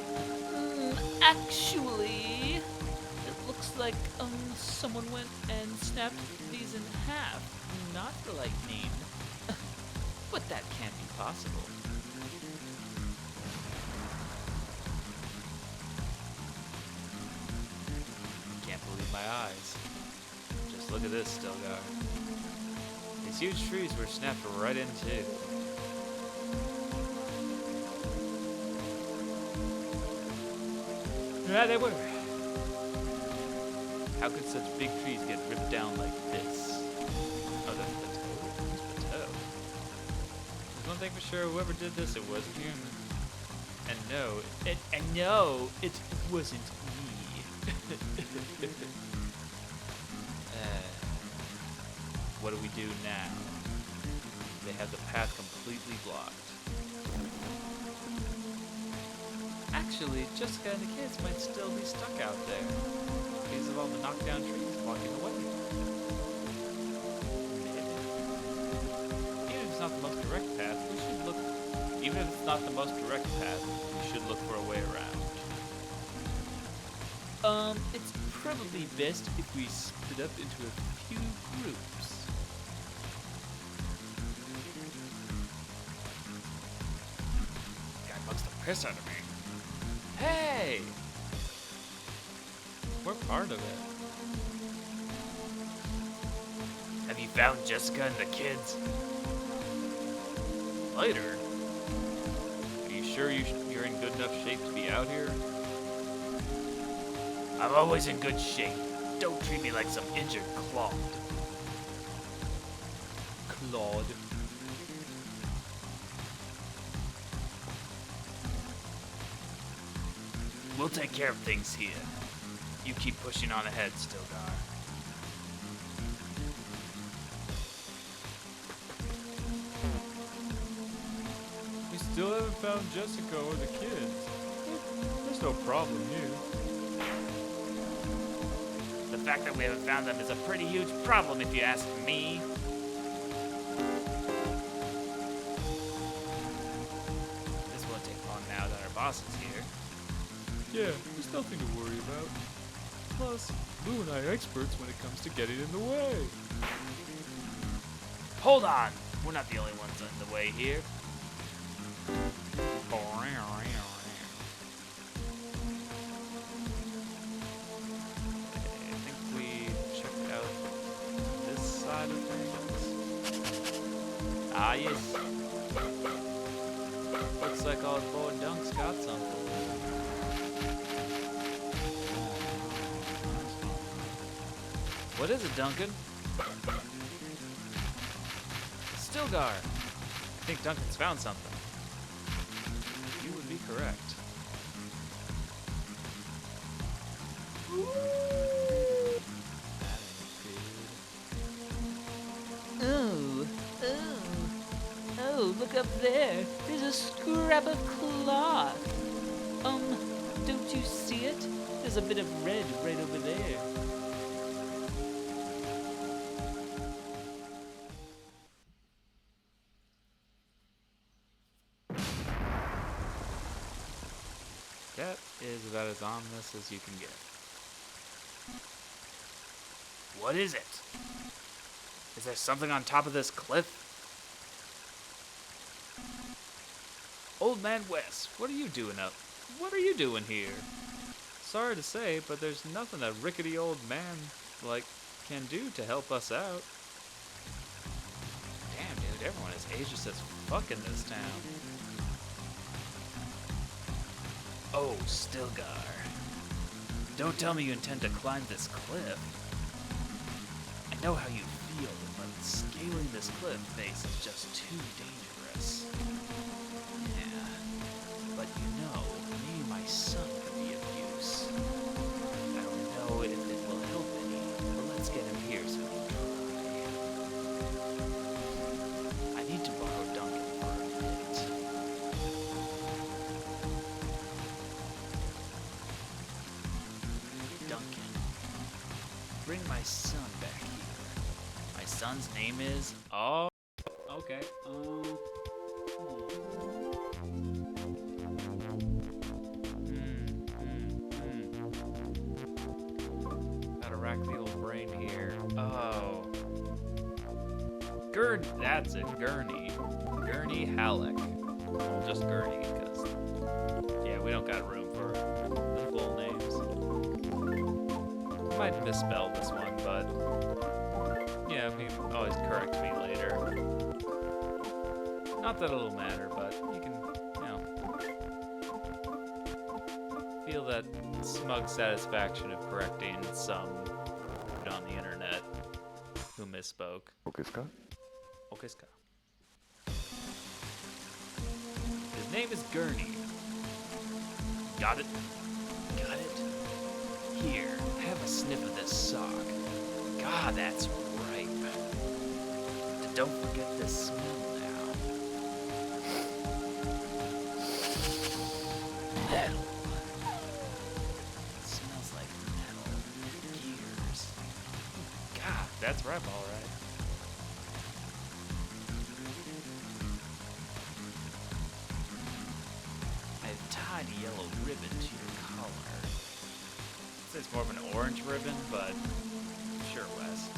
Speaker 2: Actually, it looks like someone went and snapped these in half. Not the lightning. But that can't be possible.
Speaker 1: Can't believe my eyes. Just look at this, Stilgar. These huge trees were snapped right into. Yeah, they were. How could such big trees get ripped down like this? Oh, that's Bateau. Who's Bateau? There's one thing for sure, whoever did this, it wasn't human. And no, it wasn't me. What do we do now? They have the path completely blocked. Actually, Jessica and the kids might still be stuck out there because of all the knockdown trees blocking the way. Even if it's not the most direct path, we should look. Even if it's not the most direct path, we should look for a way around.
Speaker 2: It's probably best if we split up into a few groups.
Speaker 1: Guy bugs the piss out of me. Hey! We're part of it. Have you found Jessica and the kids? Later? Are you sure you're in good enough shape to be out here? I'm always in good shape. Don't treat me like some injured Claude.
Speaker 2: Claude.
Speaker 1: We'll take care of things here. You keep pushing on ahead, Stilgar.
Speaker 3: We still haven't found Jessica or the kids. There's no problem here.
Speaker 1: The fact that we haven't found them is a pretty huge problem if you ask me. This won't take long now that our boss is here.
Speaker 3: Yeah, there's nothing to worry about. Plus, Lou and I are experts when it comes to getting in the way.
Speaker 1: Hold on! We're not the only ones in the way here. I think we checked out this side of things. Ah, yes. Looks like old boy Dunk's got something. What is it, Duncan? Stilgar. I think Duncan's found something. You would be correct.
Speaker 2: Oh, oh, oh, look up there. There's a scrap of cloth. Don't you see it? There's a bit of red right over there.
Speaker 1: That is about as ominous as you can get. What is it? Is there something on top of this cliff? Old Man Wes, what are you doing up? What are you doing here? Sorry to say, but there's nothing a rickety old man can do to help us out. Damn, dude, everyone is ageist as fuck in this town. Oh, Stilgar. Don't tell me you intend to climb this cliff. I know how you feel, but scaling this cliff face is just too dangerous. Yeah, but maybe my son could be of use. I don't know if it will help any, but let's get him here so he can try. I need to borrow Duncan for a bit. Duncan, bring my son back here. My son's name is... Oh, okay. Gotta rack the old brain here. Oh. That's it, Gurney. Gurney Halleck. Well, just Gurney, because, yeah, we don't got room for the full names. I might misspell this one, but, yeah, I mean, always correct me later. Not that it'll matter, but you can, feel that smug satisfaction of correcting some dude on the internet who misspoke. Okay, Scott. His name is Gurney. Got it? Got it? Here, have a sniff of this sock. God, that's ripe. And don't forget this smell now. Metal. It smells like metal. Gears. God, that's ripe, all right. I've tied a yellow ribbon to your collar. It's more of an orange ribbon, but sure, Wes.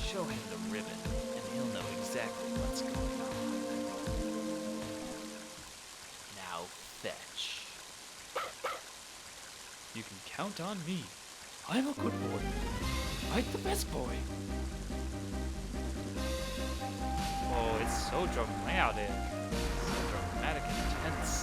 Speaker 1: Show him the ribbon, and he'll know exactly what's going on. Now fetch.
Speaker 3: You can count on me. I'm a good boy. I'm the best boy.
Speaker 1: Oh, it's so dramatic. So dramatic and intense.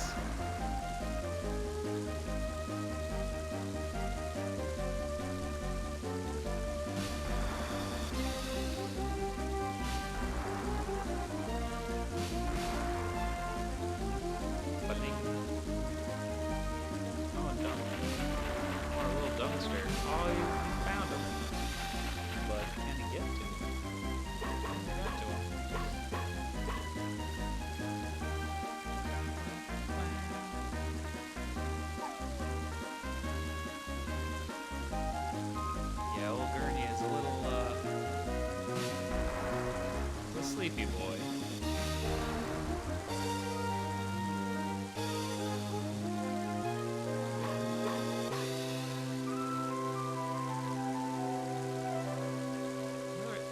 Speaker 1: Oh, you found him. But can he get to him? Can he get to him? Yeah, old Gurney is a little sleepy boy.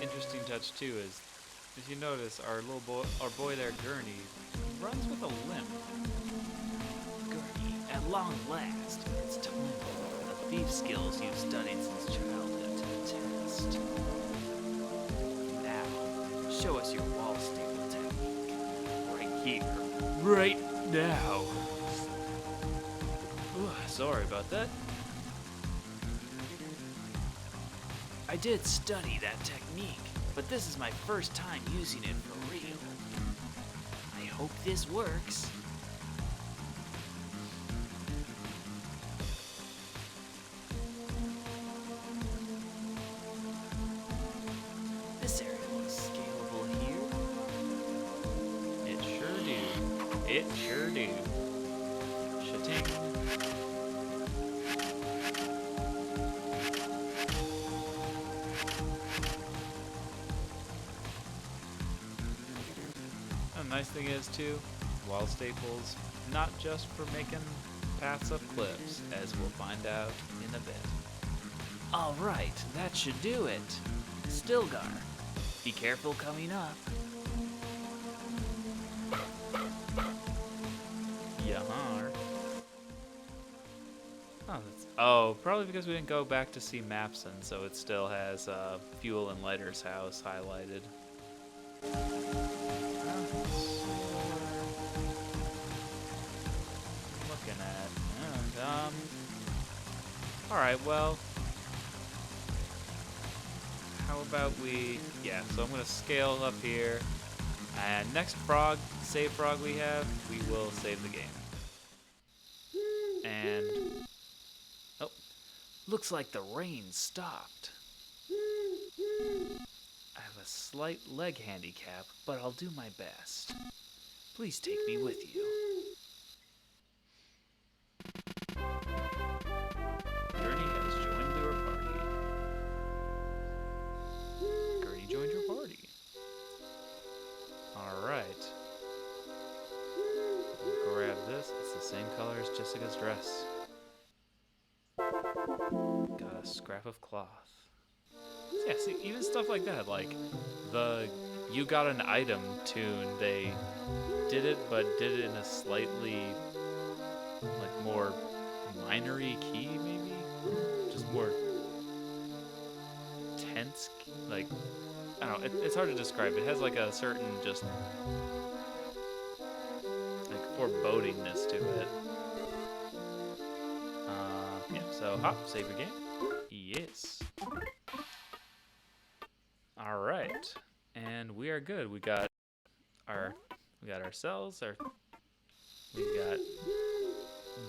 Speaker 1: Interesting touch too is, if you notice, our boy there, Gurney, runs with a limp. Gurney, at long last, it's time to put the thief skills you've studied since childhood to the test. Now, show us your wall staple technique. Right here. Right now. Ooh, sorry about that.
Speaker 2: I did study that technique, but this is my first time using it for real. I hope this works. This area looks scalable here.
Speaker 1: It sure do. It sure do. Cha-ting. The nice thing is too, wall staples, not just for making paths up cliffs, as we'll find out in a bit.
Speaker 2: All right, that should do it. Stilgar, be careful coming up.
Speaker 1: Yahar. Oh, probably because we didn't go back to see Mapson, so it still has Fuel and Lighter's house highlighted. Looking at. Alright, well. How about we. Yeah, so I'm going to scale up here. And next save frog we have, we will save the game. And. Oh.
Speaker 2: Looks like the rain stopped. I have a slight leg handicap, but I'll do my best. Please take me with you.
Speaker 1: Gurney has joined your party. Gurney joined your party. Alright. We'll grab this. It's the same color as Jessica's dress. Got a scrap of cloth. Yeah, see, even stuff like that, like the You Got an Item tune, they did it, but did it in a slightly, like, more minor-y key, maybe? Just more tense, like, I don't know, it's hard to describe. It has, like, a certain just, like, forebodingness to it. Yeah, so, hop, save your game. Yes. Alright, and we are good. We got ourselves, we got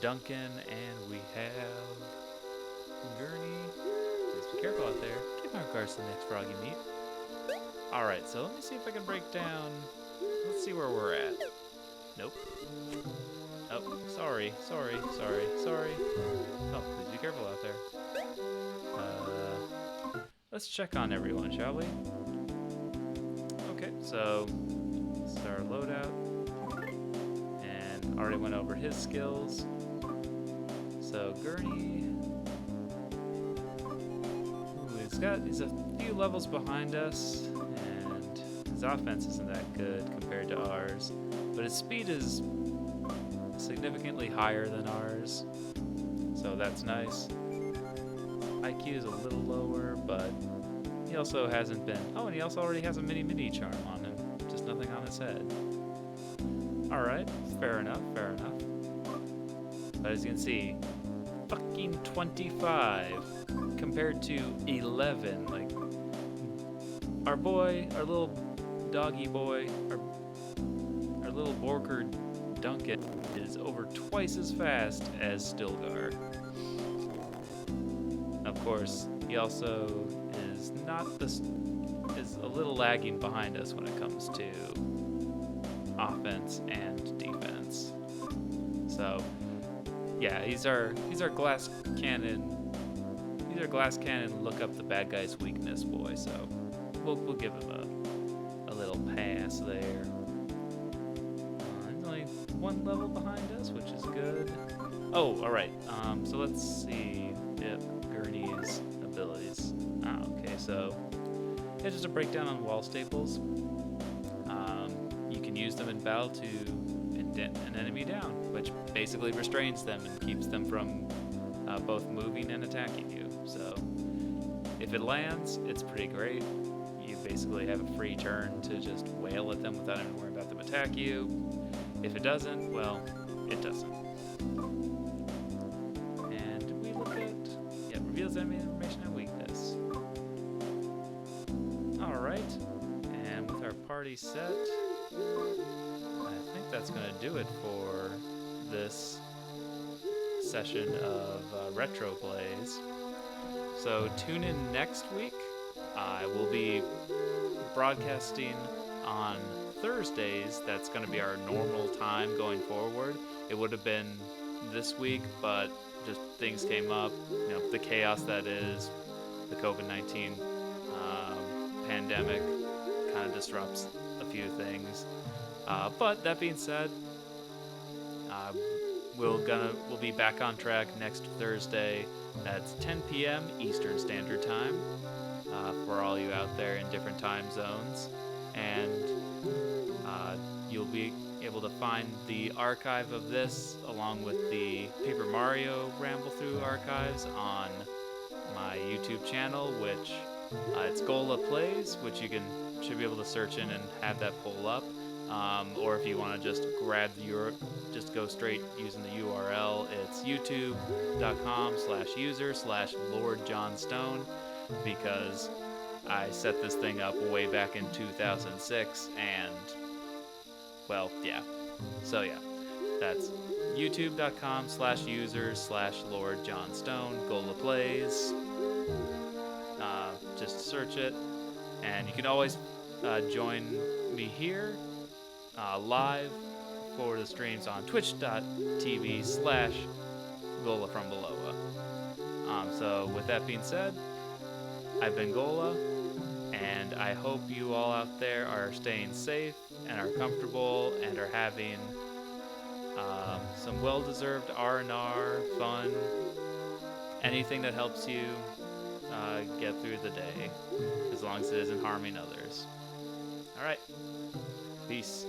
Speaker 1: Duncan, and we have Gurney. Please be careful out there. Give my regards to the next frog you meet. Alright, so let me see if I can break down. Let's see where we're at. Nope. Oh, sorry. Oh, please be careful out there. Let's check on everyone, shall we? Okay, so this is our loadout. And already went over his skills. So Gurney. Ooh, he's a few levels behind us, and his offense isn't that good compared to ours. But his speed is significantly higher than ours. So that's nice. IQ is a little lower, but he also hasn't been. Oh, and he also already has a mini charm on him, just nothing on his head. Alright, fair enough. But as you can see, fucking 25 compared to 11. Like, our little doggy boy, our little Borker Duncan is over twice as fast as Stilgar. Of course, he also is is a little lagging behind us when it comes to offense and defense. So, yeah, he's our glass cannon. He's our glass cannon. Look up the bad guy's weakness, boy. So, we'll give him a little pass there. He's only one level behind us, which is good. Oh, all right. So let's see. Yep. Gurney's abilities. Okay, so yeah, just a breakdown on wall staples. You can use them in battle to indent an enemy down, which basically restrains them and keeps them from both moving and attacking you. So if it lands, it's pretty great. You basically have a free turn to just wail at them without having to worry about them attack you. If it doesn't, well, it doesn't. And we look at reveals enemy information and weakness. already set. I think that's going to do it for this session of Retro Plays. So tune in next week. I will be broadcasting on Thursdays. That's going to be our normal time going forward. It would have been this week, but just things came up. You know, the chaos that is the COVID-19 pandemic kind of disrupts a few things. But that being said, we'll be back on track next Thursday. That's 10 p.m. Eastern Standard Time for all you out there in different time zones, and you'll be able to find the archive of this along with the Paper Mario Ramble Through archives on my YouTube channel, which it's Gola Plays, which you should be able to search in and have that pull up. Or if you want to just just go straight using the URL, it's youtube.com/user/LordJohnStone, because I set this thing up way back in 2006, and, well, yeah. So yeah, that's youtube.com/user/LordJohnStone, Gola Plays. Just search it, and you can always join me here live for the streams on twitch.tv/GolaFromBelow. So with that being said, I've been Gola, and I hope you all out there are staying safe and are comfortable and are having some well-deserved R&R, fun, anything that helps you get through the day, as long as it isn't harming others. All right, peace.